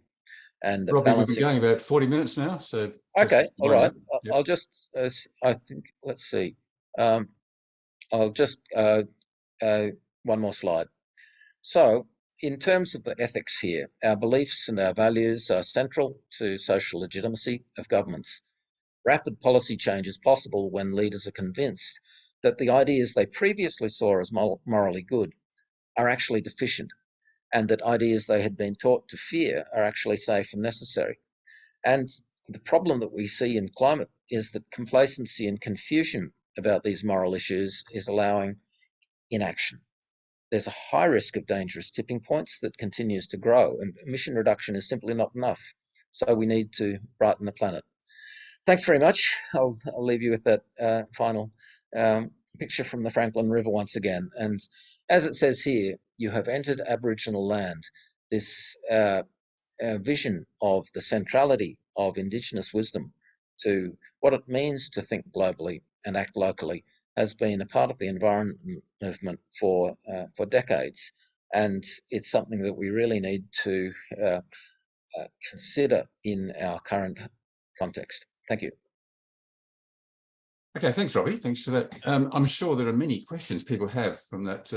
And Robbie, we've been going about 40 minutes now, so okay, all right. Yep. I'll just, I think, let's see. I'll just one more slide. So, in terms of the ethics here, our beliefs and our values are central to social legitimacy of governments. Rapid policy change is possible when leaders are convinced that the ideas they previously saw as morally good are actually deficient, and that ideas they had been taught to fear are actually safe and necessary. And the problem that we see in climate is that complacency and confusion about these moral issues is allowing inaction. There's a high risk of dangerous tipping points that continues to grow, and emission reduction is simply not enough. So we need to brighten the planet. Thanks very much. I'll leave you with that final picture from the Franklin River once again. And as it says here, you have entered Aboriginal land. This vision of the centrality of Indigenous wisdom to what it means to think globally and act locally has been a part of the environment movement for decades, and it's something that we really need to consider in our current context. Thank you. Okay, thanks, Robbie. Thanks for that. I'm sure there are many questions people have from that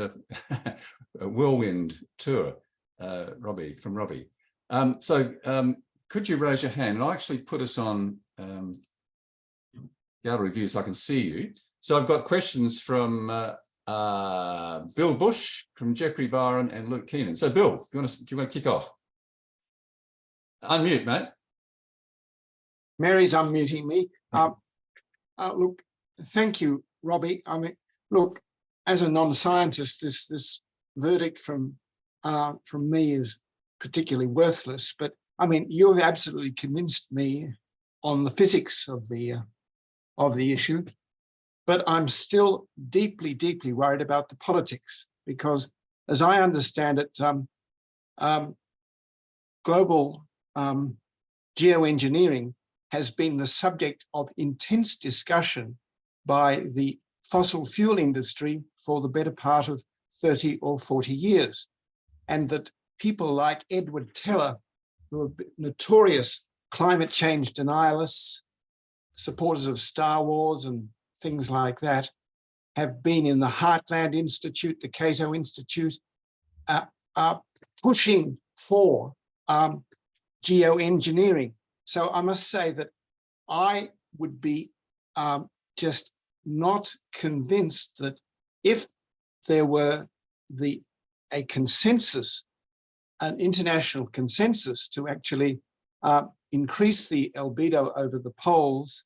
whirlwind tour, Robbie. Could you raise your hand? And I'll actually put us on gallery view so I can see you. So I've got questions from Bill Bush, from Jeffrey Byron, and Luke Keenan. So Bill, do you want to kick off? Unmute, mate. Mary's unmuting me. Look, thank you, Robbie. I mean, look, as a non-scientist, this verdict from me is particularly worthless. But I mean, you've absolutely convinced me on the physics of the issue, but I'm still deeply, deeply worried about the politics, because as I understand it, global geoengineering has been the subject of intense discussion by the fossil fuel industry for the better part of 30 or 40 years. And that people like Edward Teller, who are notorious climate change denialists, supporters of Star Wars and things like that, have been in the Heartland Institute, the Cato Institute, are pushing for geoengineering. So I must say that I would be just not convinced that if there were a consensus, an international consensus to actually increase the albedo over the poles,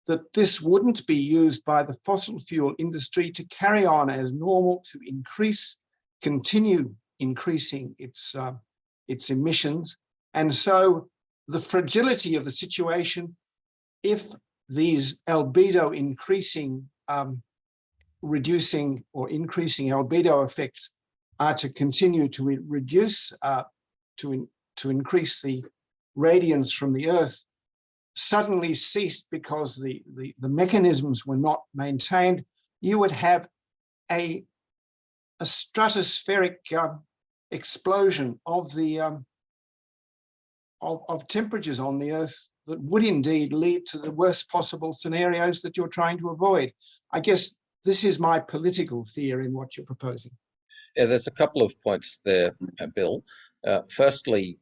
that this wouldn't be used by the fossil fuel industry to carry on as normal, to continue increasing its emissions. And so the fragility of the situation, if these albedo reducing or increasing albedo effects are to continue to reduce, to increase the radiance from the Earth, suddenly ceased because the mechanisms were not maintained, you would have a stratospheric explosion of the of temperatures on the Earth that would indeed lead to the worst possible scenarios that you're trying to avoid. I guess this is my political fear in what you're proposing. Yeah, there's a couple of points there, Bill. Firstly,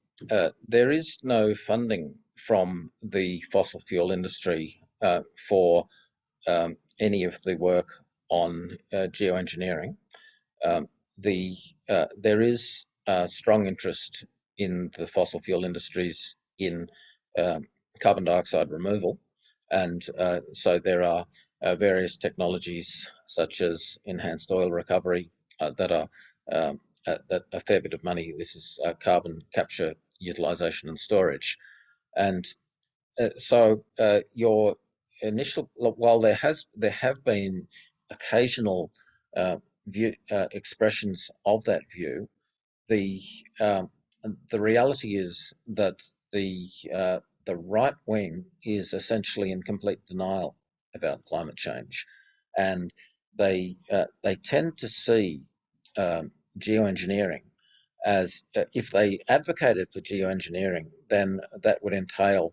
there is no funding from the fossil fuel industry for any of the work on geoengineering. There is strong interest in the fossil fuel industries in carbon dioxide removal, and so there are various technologies such as enhanced oil recovery that are a fair bit of money. This is carbon capture, utilization, and storage. And so your initial, while there have been occasional expressions of that view, the reality is that the right wing is essentially in complete denial about climate change, and they tend to see geoengineering as, if they advocated for geoengineering, then that would entail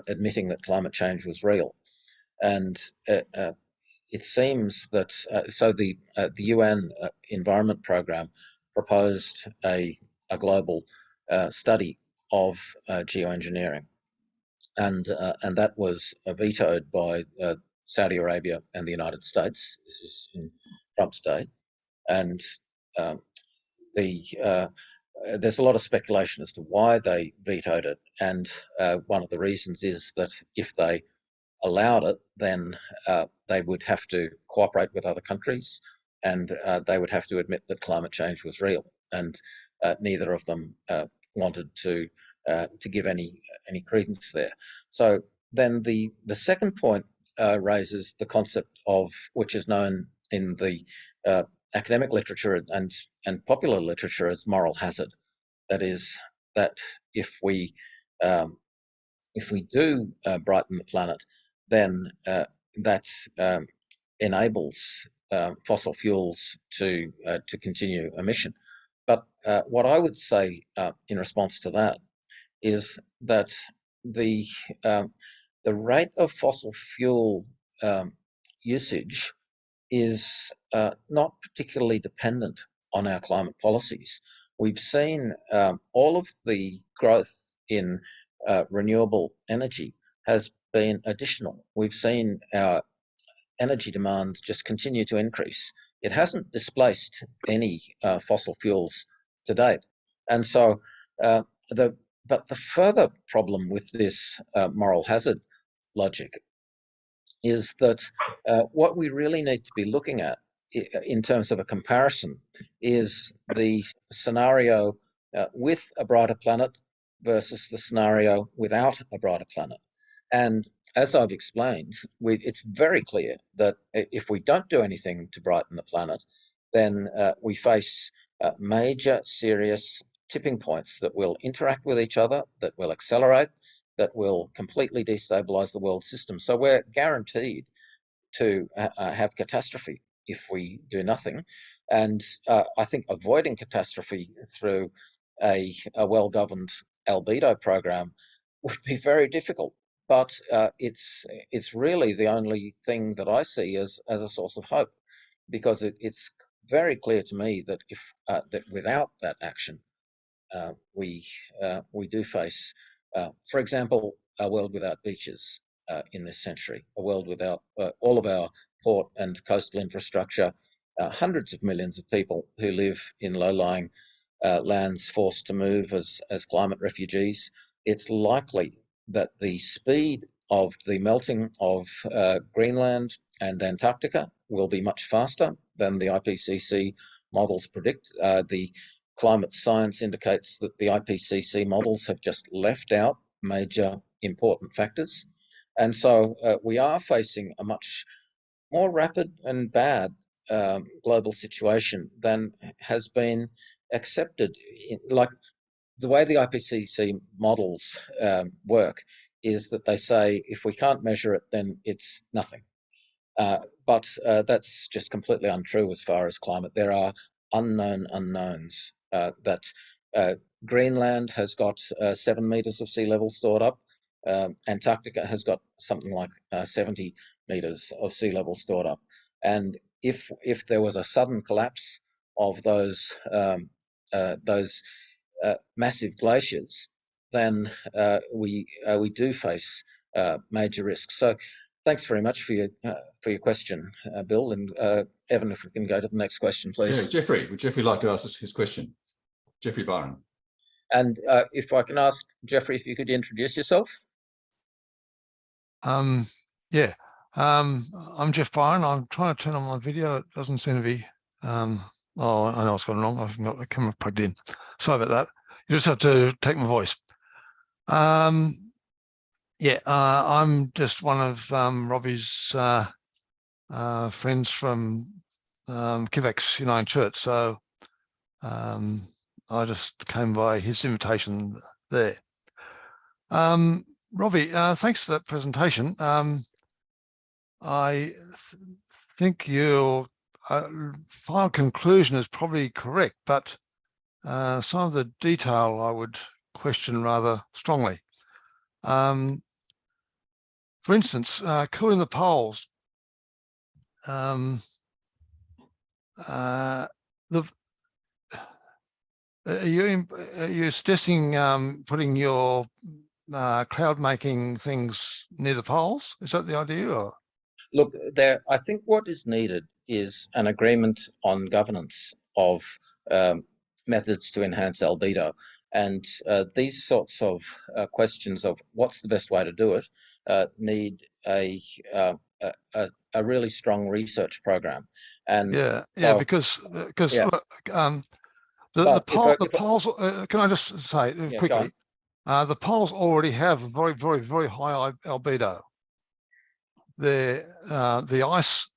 admitting that climate change was real. And it seems that so the UN Environment Programme proposed a global study of geoengineering, and that was vetoed by Saudi Arabia and the United States. This is in Trump's day, and there's a lot of speculation as to why they vetoed it, and one of the reasons is that if they allowed it, then they would have to cooperate with other countries, and they would have to admit that climate change was real, and neither of them wanted to give any credence there. So then the second point raises the concept of, which is known in the academic literature and popular literature as moral hazard. That is, that if we do brighten the planet, then that enables fossil fuels to continue emission. But what I would say in response to that is that the rate of fossil fuel usage is not particularly dependent on our climate policies. We've seen all of the growth in renewable energy has been additional. We've seen our energy demand just continue to increase. It hasn't displaced any fossil fuels to date. And so but the further problem with this moral hazard logic is that what we really need to be looking at in terms of a comparison is the scenario with a brighter planet versus the scenario without a brighter planet. And as I've explained, it's very clear that if we don't do anything to brighten the planet, then we face major, serious tipping points that will interact with each other, that will accelerate, that will completely destabilize the world system. So we're guaranteed to have catastrophe if we do nothing. And I think avoiding catastrophe through a well-governed albedo program would be very difficult. But it's really the only thing that I see as a source of hope, because it's very clear to me that if that without that action, we do face, for example, a world without beaches in this century, a world without all of our port and coastal infrastructure, hundreds of millions of people who live in low-lying lands forced to move as climate refugees. It's likely that the speed of the melting of Greenland and Antarctica will be much faster than the IPCC models predict. The climate science indicates that the IPCC models have just left out major important factors. And so we are facing a much more rapid and bad global situation than has been accepted. Like the way the IPCC models work is that they say if we can't measure it, then it's nothing. But that's just completely untrue as far as climate. There are unknown unknowns. That Greenland has got 7 meters of sea level stored up. Antarctica has got something like 70 meters of sea level stored up. And if there was a sudden collapse of those massive glaciers, then we do face major risks. So thanks very much for your question, Bill. And Evan, if we can go to the next question, please. Yeah, Jeffrey, would Jeffrey like to ask us his question? Jeffrey Byron. And if I can ask Jeffrey, if you could introduce yourself. Yeah, I'm Jeff Byron. I'm trying to turn on my video. It doesn't seem to be. Oh, I know what's gone wrong. I've got the camera plugged in. Sorry about that. You just have to take my voice. Yeah, I'm just one of Robbie's friends from Kivax United Church. So I just came by his invitation there. Robbie, thanks for that presentation. I think your final conclusion is probably correct, but some of the detail I would question rather strongly. For instance, cooling the poles. Are you suggesting putting your cloud making things near the poles? Is that the idea? Or? Look, I think what is needed is an agreement on governance of methods to enhance albedo. And these sorts of questions of what's the best way to do it need a really strong research program. And so, because yeah. Look, the poles. Can I just say quickly? The poles already have a very, very, very high albedo. The ice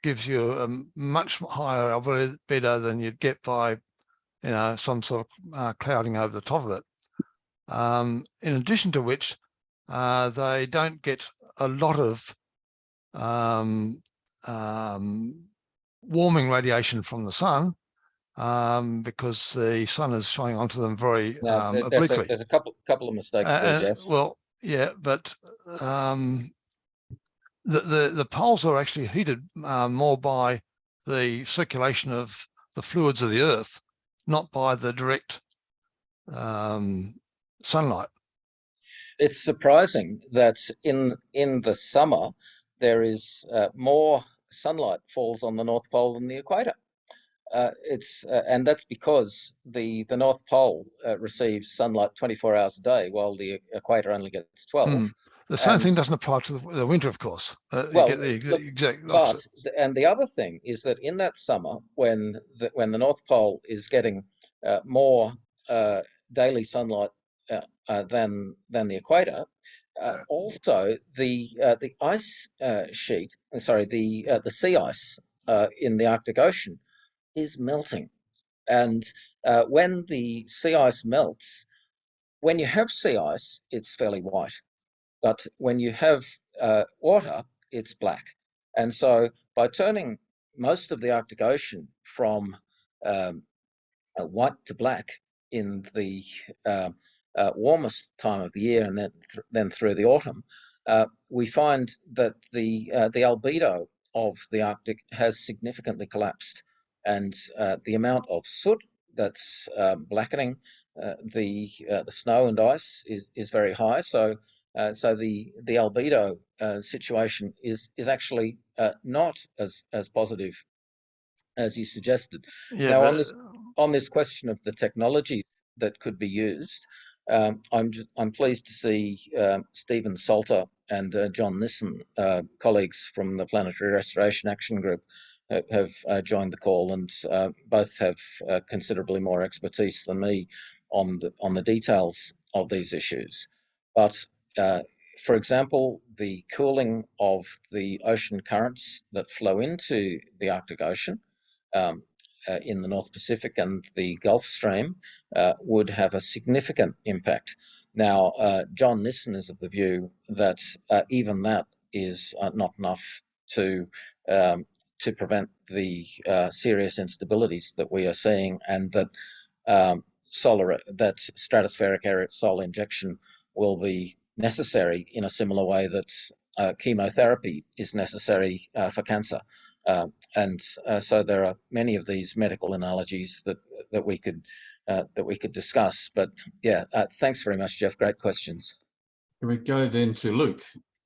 gives you a much higher albedo than you'd get by, some sort of clouding over the top of it. In addition to which, they don't get a lot of warming radiation from the sun because the sun is shining onto them very obliquely. There's a couple of mistakes there, Jeff. Well, yeah, but the poles are actually heated more by the circulation of the fluids of the earth, not by the direct sunlight. It's surprising that in the summer there is more sunlight falls on the North Pole than the equator. And that's because the North Pole receives sunlight 24 hours a day, while the equator only gets 12. The same thing doesn't apply to the winter, of course. Well, you get the exact opposite. And the other thing is that in that summer, when the North Pole is getting more daily sunlight than the equator, Also, the ice sheet, sorry, the sea ice in the Arctic Ocean is melting, and when the sea ice melts, when you have sea ice, it's fairly white, but when you have water, it's black. And so, by turning most of the Arctic Ocean from white to black in the warmest time of the year, and then through the autumn, we find that the albedo of the Arctic has significantly collapsed, and the amount of soot that's blackening the snow and ice is very high. So the albedo situation is actually not as positive as you suggested. Yeah, Now, but on this question of the technology that could be used, I'm pleased to see Stephen Salter and John Nissen, colleagues from the Planetary Restoration Action Group, have joined the call, and both have considerably more expertise than me on the details of these issues. But for example, the cooling of the ocean currents that flow into the Arctic Ocean in the North Pacific and the Gulf Stream would have a significant impact. Now, John Nissen is of the view that even that is not enough to prevent the serious instabilities that we are seeing, and that that stratospheric aerosol injection will be necessary in a similar way that chemotherapy is necessary for cancer. So there are many of these medical analogies that we could discuss. But yeah, thanks very much, Jeff. Great questions. Can we go then to Luke?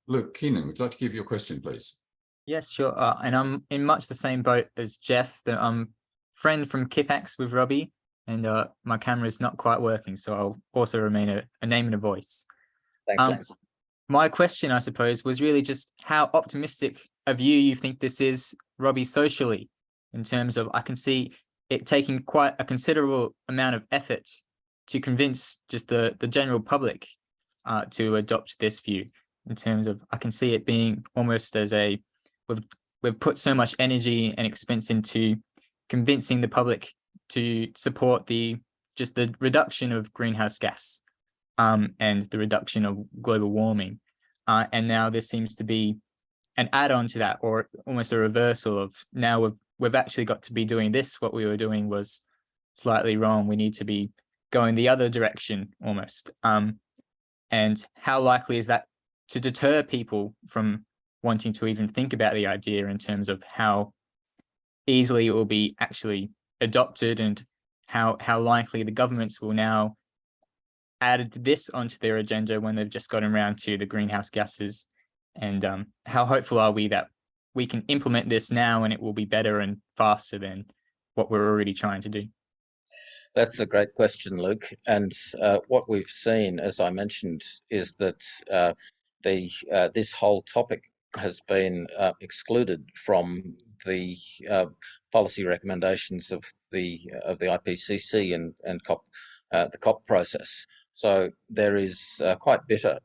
Luke Keenan, would you like to give your question, please? Yes, sure. And I'm in much the same boat as Jeff. That I'm friend from Kipax with Robbie, and my camera is not quite working, so I'll also remain a name and a voice. Thanks. My question, I suppose, was really just how optimistic a view you think this is, Robbie, socially, in terms of I can see it taking quite a considerable amount of effort to convince just the general public to adopt this view. In terms of, I can see it being almost as a we've put so much energy and expense into convincing the public to support the reduction of greenhouse gas and the reduction of global warming. And now this seems to be an add-on to that, or almost a reversal of now we've actually got to be doing this. What we were doing was slightly wrong. We need to be going the other direction almost. And how likely is that to deter people from wanting to even think about the idea, in terms of how easily it will be actually adopted, and how likely the governments will now add this onto their agenda when they've just gotten around to the greenhouse gases, and how hopeful are we that we can implement this now and it will be better and faster than what we're already trying to do? That's a great question, Luke. And what we've seen, as I mentioned, is that this whole topic has been excluded from the policy recommendations of the IPCC and COP, the COP process. So there is quite bitter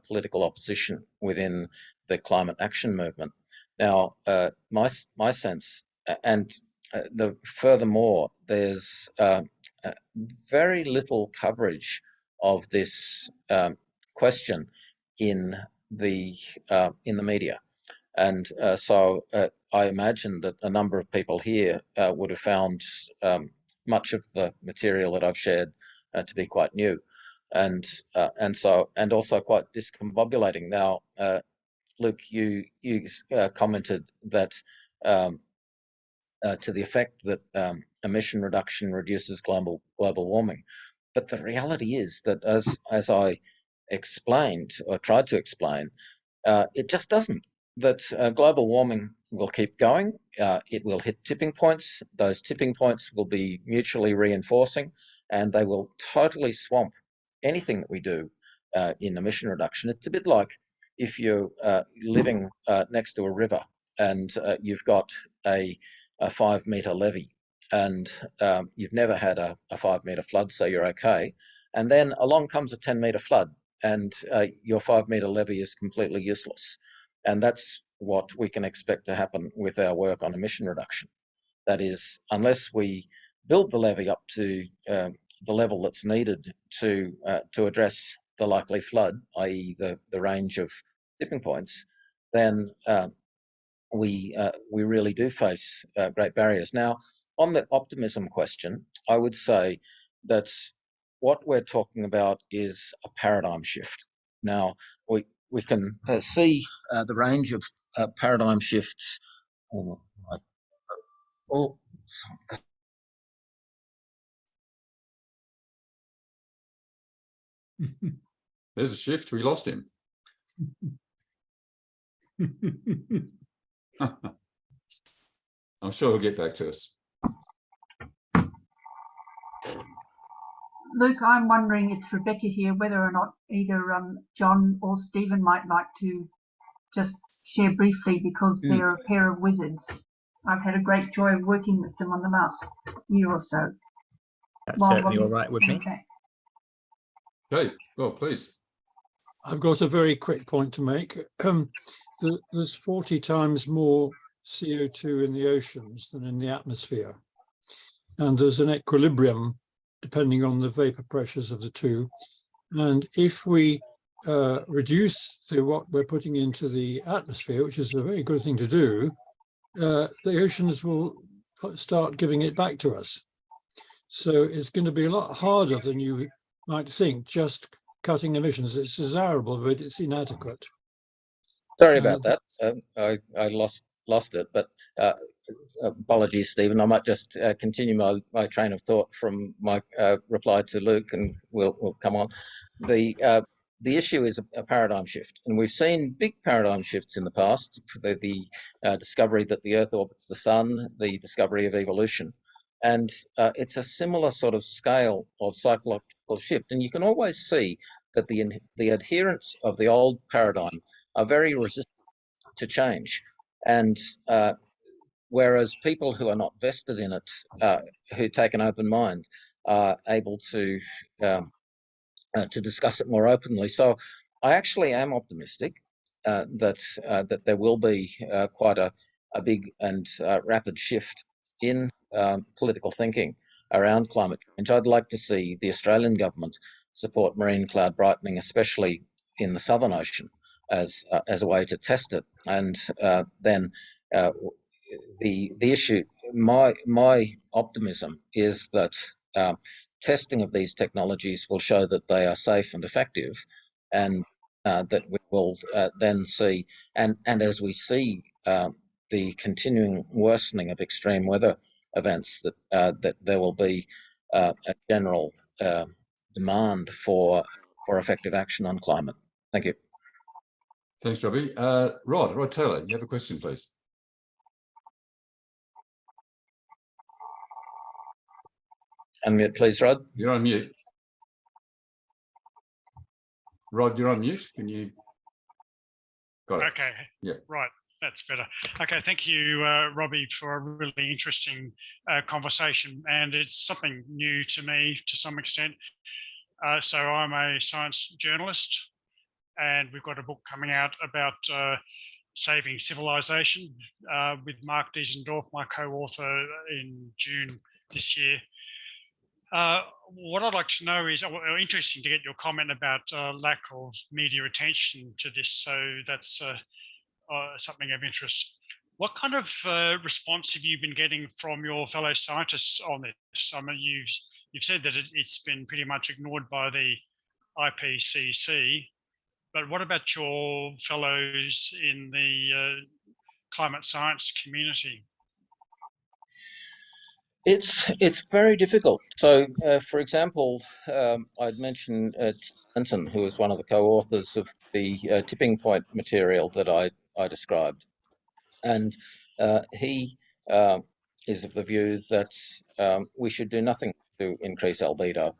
political opposition within the climate action movement. Now, my sense, and furthermore, there's very little coverage of this question in the media, and so I imagine that a number of people here would have found much of the material that I've shared to be quite new, and also quite discombobulating. Now, Luke, you commented that to the effect that emission reduction reduces global warming, but the reality is that, as I explained or tried to explain, it just doesn't. That global warming will keep going. It will hit tipping points. Those tipping points will be mutually reinforcing, and they will totally swamp anything that we do in emission reduction. It's a bit like if you're living next to a river and you've got a 5-meter levee, and you've never had a 5-meter flood, so you're okay. And then along comes a 10-meter flood, and your 5 metre levy is completely useless. And that's what we can expect to happen with our work on emission reduction. That is, unless we build the levy up to the level that's needed to address the likely flood, i.e. the range of tipping points, then we really do face great barriers. Now, on the optimism question, I would say that what we're talking about is a paradigm shift. Now, we can see the range of paradigm shifts. Oh, There's a shift. We lost him. I'm sure he'll get back to us. Luke, I'm wondering, it's Rebecca here, whether or not either John or Stephen might like to just share briefly, because they're a pair of wizards. I've had a great joy of working with them on the last year or so. That's certainly all right with me. Okay, well, please. I've got a very quick point to make. There's 40 times more CO2 in the oceans than in the atmosphere. And there's an equilibrium depending on the vapor pressures of the two. And if we reduce what we're putting into the atmosphere, which is a very good thing to do, the oceans will start giving it back to us. So it's going to be a lot harder than you might think, just cutting emissions. It's desirable, but it's inadequate. sorry about that. I lost it, but apologies, Stephen. I might just continue my train of thought from my reply to Luke, and we'll come on. The issue is a paradigm shift, and we've seen big paradigm shifts in the past. The discovery that the Earth orbits the Sun, the discovery of evolution, and it's a similar sort of scale of psychological shift. And you can always see that the adherents of the old paradigm are very resistant to change, and whereas people who are not vested in it, who take an open mind, are able to discuss it more openly. So I actually am optimistic that there will be quite a big and rapid shift in political thinking around climate change. I'd like to see the Australian government support marine cloud brightening, especially in the Southern Ocean, as a way to test it. And then the issue, my optimism is that testing of these technologies will show that they are safe and effective, and that we will then see, and as we see the continuing worsening of extreme weather events, that there will be a general demand for effective action on climate. Thank you. Thanks, Robbie. Rod Taylor, you have a question, please. Unmute, please, Rod. You're on mute. Rod, you're on mute. Can you? Got it. Okay. Yeah. Right. That's better. Okay. Thank you, Robbie, for a really interesting conversation. And it's something new to me to some extent. So I'm a science journalist, and we've got a book coming out about saving civilization with Mark Diesendorf, my co-author, in June this year. What I'd like to know is, interesting to get your comment about lack of media attention to this. So that's something of interest. What kind of response have you been getting from your fellow scientists on this? I mean, you've said that it's been pretty much ignored by the IPCC, but what about your fellows in the climate science community? It's very difficult. So, for example, I'd mentioned Clinton, who was one of the co-authors of the tipping point material that I described, and he is of the view that we should do nothing to increase albedo,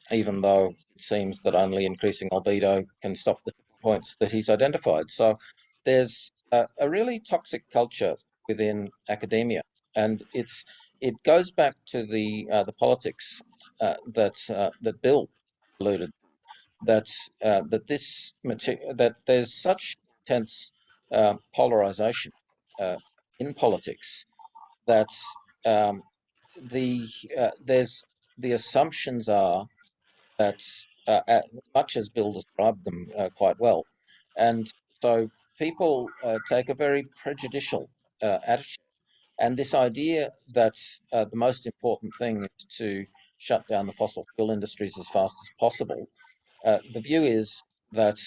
even though it seems that only increasing albedo can stop the points that he's identified. So, there's a really toxic culture within academia, and it goes back to the politics that Bill alluded. that that there's such intense polarization in politics that the assumptions are that much as Bill described them quite well, and so people take a very prejudicial attitude. And this idea that the most important thing is to shut down the fossil fuel industries as fast as possible, the view is that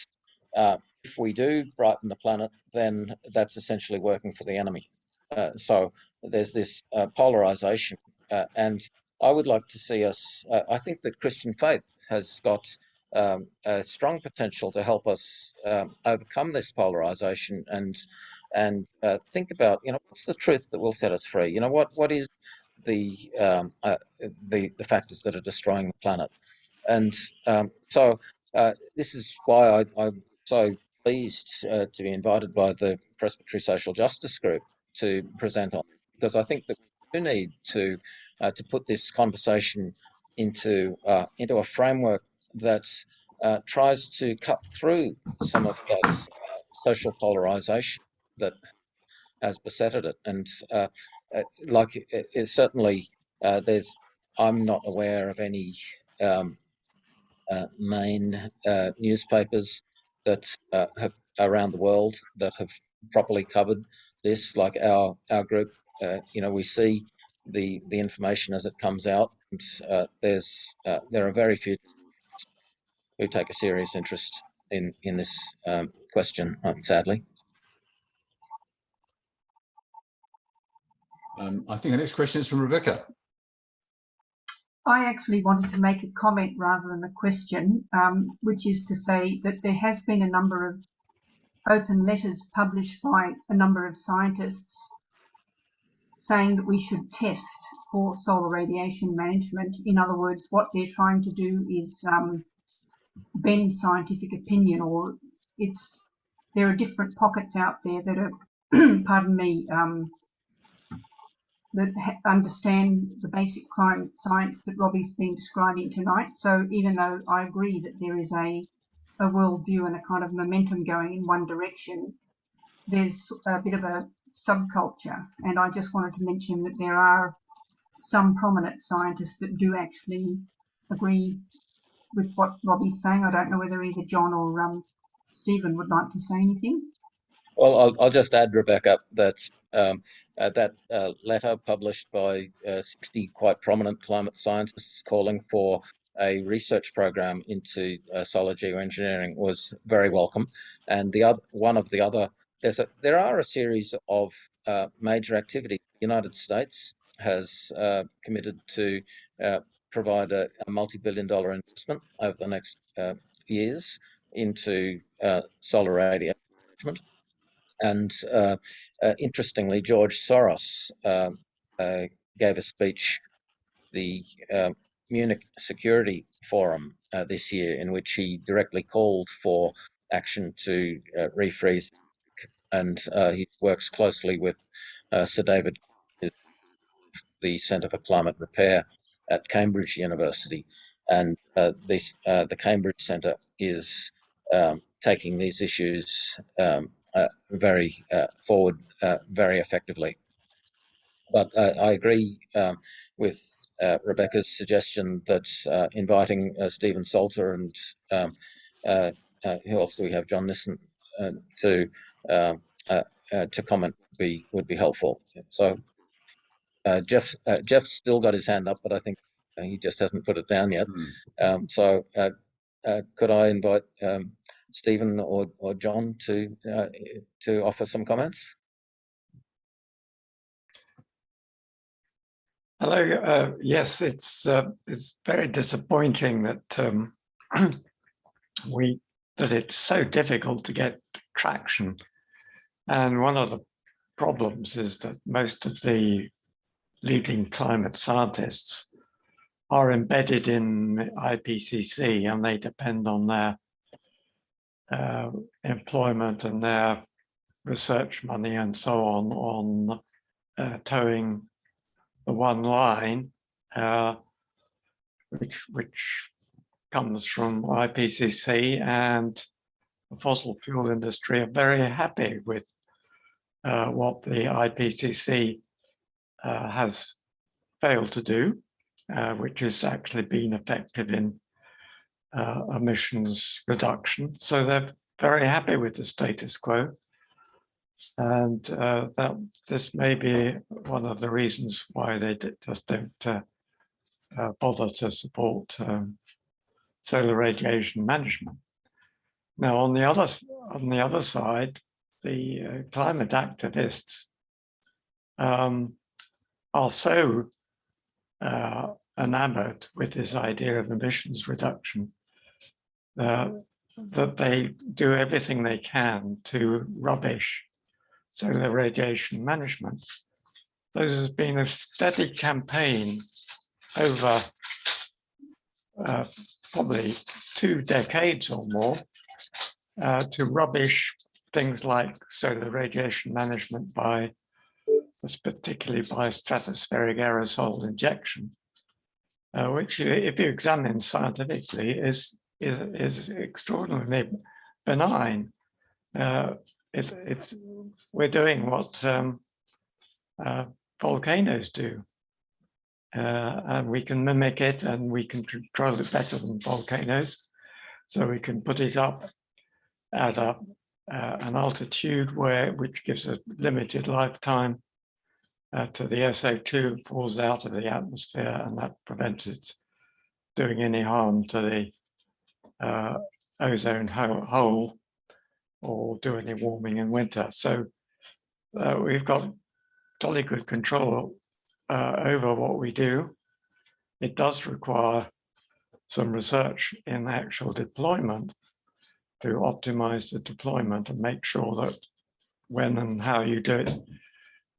if we do brighten the planet, then that's essentially working for the enemy. So there's this polarization, and I would like to see us, I think that Christian faith has got a strong potential to help us overcome this polarization and think about, what's the truth that will set us free? What is the factors that are destroying the planet? And so this is why I'm so pleased to be invited by the Presbytery Social Justice Group to present on, because I think that we do need to put this conversation into a framework that tries to cut through some of that social polarization that has besetted it. And certainly I'm not aware of any main newspapers that have around the world that have properly covered this, like our group. We see the information as it comes out, and there are very few who take a serious interest in this question, sadly. I think the next question is from Rebecca. I actually wanted to make a comment rather than a question, which is to say that there has been a number of open letters published by a number of scientists saying that we should test for solar radiation management. In other words, what they're trying to do is bend scientific opinion, or there are different pockets out there that are, pardon me, that understand the basic climate science that Robbie's been describing tonight. So even though I agree that there is a worldview and a kind of momentum going in one direction, there's a bit of a subculture. And I just wanted to mention that there are some prominent scientists that do actually agree with what Robbie's saying. I don't know whether either John or Stephen would like to say anything. Well, I'll just add, Rebecca, that that letter published by 60 quite prominent climate scientists calling for a research program into solar geoengineering was very welcome. And there are a series of major activities. The United States has committed to provide a multi-billion-dollar investment over the next years into solar radiation management. And interestingly, George Soros gave a speech at the Munich Security Forum this year, in which he directly called for action to refreeze, and he works closely with Sir David, the Centre for Climate Repair at Cambridge University, and the Cambridge Centre is taking these issues very forward very effectively. But I agree with Rebecca's suggestion that inviting Stephen Salter and who else do we have? John Nissen to comment would be helpful. So Jeff's still got his hand up, but I think he just hasn't put it down yet. So could I invite Stephen or John to offer some comments? Hello. Yes, it's very disappointing that that it's so difficult to get traction, and one of the problems is that most of the leading climate scientists are embedded in IPCC, and they depend on their employment and their research money and so on towing the one line, which comes from IPCC, and the fossil fuel industry are very happy with what the IPCC has failed to do, which has actually been effective in emissions reduction. So they're very happy with the status quo. And that this may be one of the reasons why they just don't bother to support solar radiation management. Now, on the other side, the climate activists are so enamored with this idea of emissions reduction that they do everything they can to rubbish solar radiation management. There has been a steady campaign over probably 2 decades or more to rubbish things like solar radiation management particularly by stratospheric aerosol injection, which, if you examine scientifically, is extraordinarily benign. We're doing what volcanoes do, and we can mimic it, and we can control it better than volcanoes. So we can put it up at an altitude which gives a limited lifetime to the SO2, falls out of the atmosphere, and that prevents it doing any harm to the ozone hole or do any warming in winter. So we've got totally good control over what we do. It does require some research in actual deployment to optimize the deployment and make sure that when and how you do it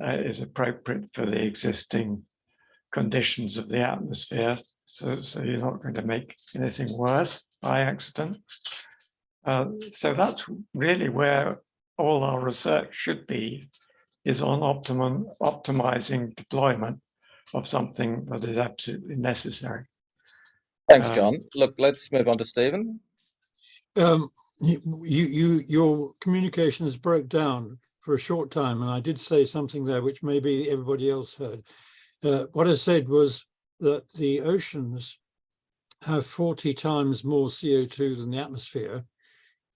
is appropriate for the existing conditions of the atmosphere. So you're not going to make anything worse by accident. So that's really where all our research should be, is on optimizing deployment of something that is absolutely necessary. Thanks, John. Look, let's move on to Stephen. Your communications broke down for a short time, and I did say something there which maybe everybody else heard. What I said was that the oceans have 40 times more CO2 than the atmosphere,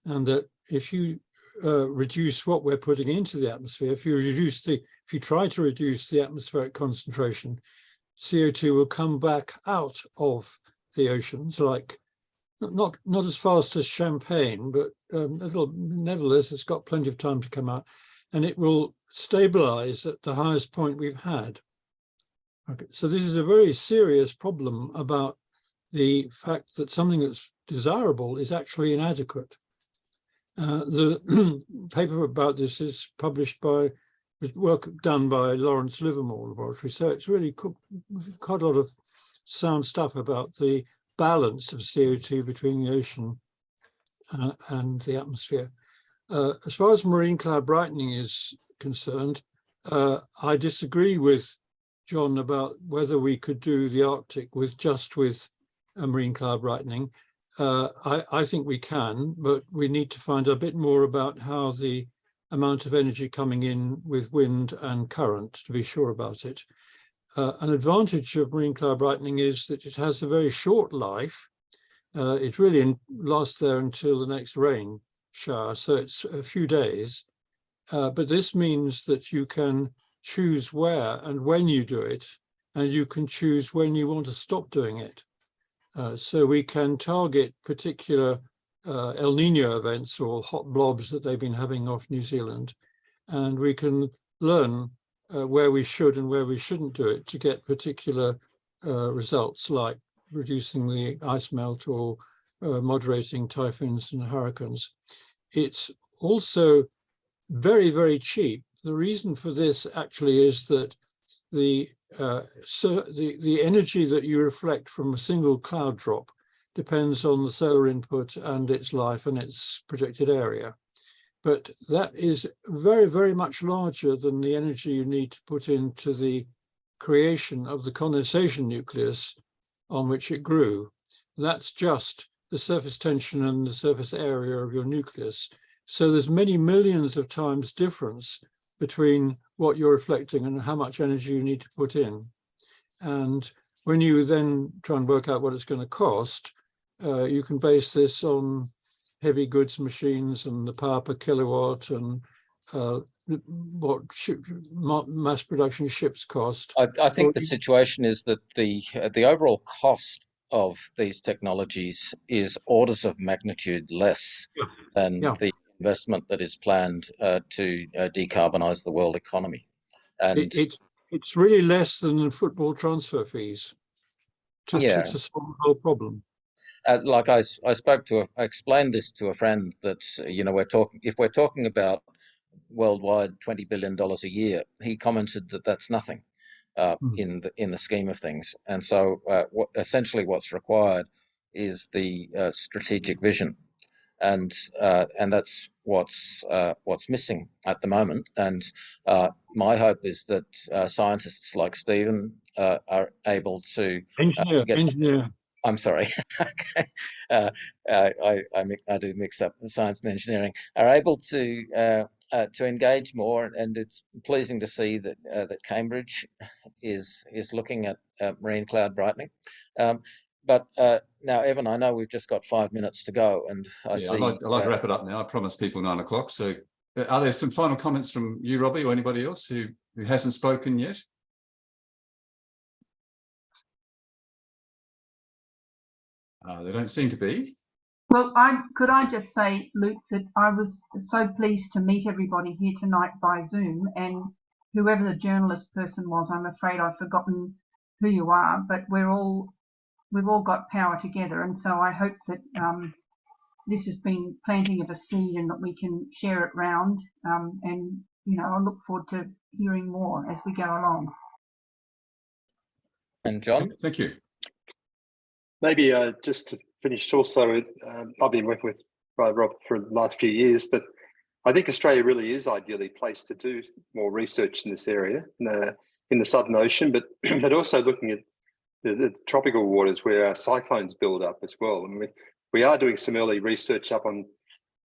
and that if you reduce what we're putting into the atmosphere, if you try to reduce the atmospheric concentration, CO2 will come back out of the oceans, like not as fast as champagne, but nevertheless, it's got plenty of time to come out, and it will stabilize at the highest point we've had. Okay, so this is a very serious problem about the fact that something that's desirable is actually inadequate. The paper about this is published by work done by Lawrence Livermore Laboratory, so it's really quite a lot of sound stuff about the balance of CO2 between the ocean and the atmosphere. As far as marine cloud brightening is concerned, I disagree with John about whether we could do the Arctic with marine cloud brightening. I think we can, but we need to find a bit more about how the amount of energy coming in with wind and current to be sure about it. An advantage of marine cloud brightening is that it has a very short life. It really lasts there until the next rain shower, so it's a few days. But this means that you can choose where and when you do it, and you can choose when you want to stop doing it. So we can target particular El Nino events or hot blobs that they've been having off New Zealand, and we can learn where we should and where we shouldn't do it to get particular results, like reducing the ice melt or moderating typhoons and hurricanes. It's also very, very cheap. The reason for this actually is that the energy that you reflect from a single cloud drop depends on the solar input and its life and its projected area. But that is very, very much larger than the energy you need to put into the creation of the condensation nucleus on which it grew. That's just the surface tension and the surface area of your nucleus. So there's many millions of times difference between what you're reflecting and how much energy you need to put in. And when you then try and work out what it's going to cost, you can base this on heavy goods machines and the power per kilowatt and what mass production ships cost. I think the situation is that the overall cost of these technologies is orders of magnitude less than the investment that is planned to decarbonize the world economy. And it's really less than the football transfer fees to solve the whole problem. Like I explained this to a friend that, you know, if we're talking about worldwide $20 billion a year, he commented that that's nothing in the scheme of things. And so essentially what's required is the strategic vision. And that's what's missing at the moment. And my hope is that scientists like Stephen are able to engineer. I'm sorry. I do mix up science and engineering. Are able to engage more, and it's pleasing to see that that Cambridge is looking at marine cloud brightening. But now, Evan, I know we've just got 5 minutes to go, and I'd like to wrap it up now. I promised people 9 o'clock. So, are there some final comments from you, Robbie, or anybody else who hasn't spoken yet? There don't seem to be. Well, could I just say, Luke, that I was so pleased to meet everybody here tonight by Zoom, and whoever the journalist person was, I'm afraid I've forgotten who you are, but we've all got power together, and so I hope that this has been planting of a seed and that we can share it round, and you know, I look forward to hearing more as we go along. And John? Thank you. Maybe just to finish also, I've been working with Rob for the last few years, but I think Australia really is ideally placed to do more research in this area, in the Southern Ocean, but also looking at the tropical waters where our cyclones build up as well. And we are doing some early research up on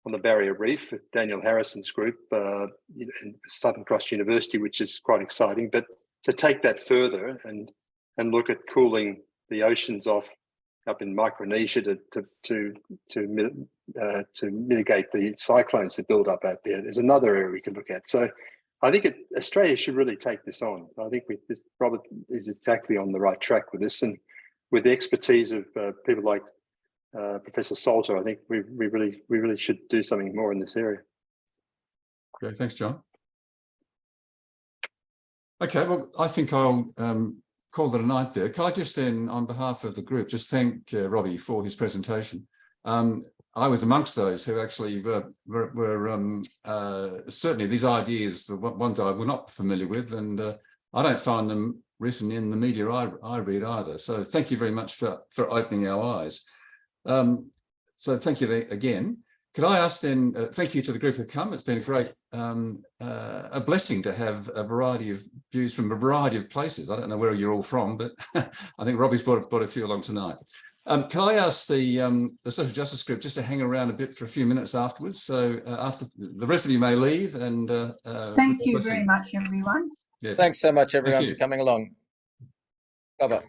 the Barrier Reef with Daniel Harrison's group in Southern Cross University, which is quite exciting. But to take that further and look at cooling the oceans off up in Micronesia to mitigate the cyclones that build up out there, there's another area we can look at. So I think Australia should really take this on. I think this probably is exactly on the right track with this, and with the expertise of people like Professor Salter, I think we really should do something more in this area. Great, thanks, John. Okay, well, I think I'll call it a night there. Can I just then, on behalf of the group, just thank Robbie for his presentation. I was amongst those who actually were certainly these ideas, the ones I were not familiar with, and I don't find them written in the media I read either. So thank you very much for opening our eyes. So thank you again. Could I ask then, thank you to the group who've come. It's been great, a blessing to have a variety of views from a variety of places. I don't know where you're all from, but I think Robbie's brought a few along tonight. Can I ask the Social Justice Group just to hang around a bit for a few minutes afterwards? So after the rest of you may leave. And thank you very much, everyone. Yeah. Thanks so much, everyone, for coming along. Bye-bye.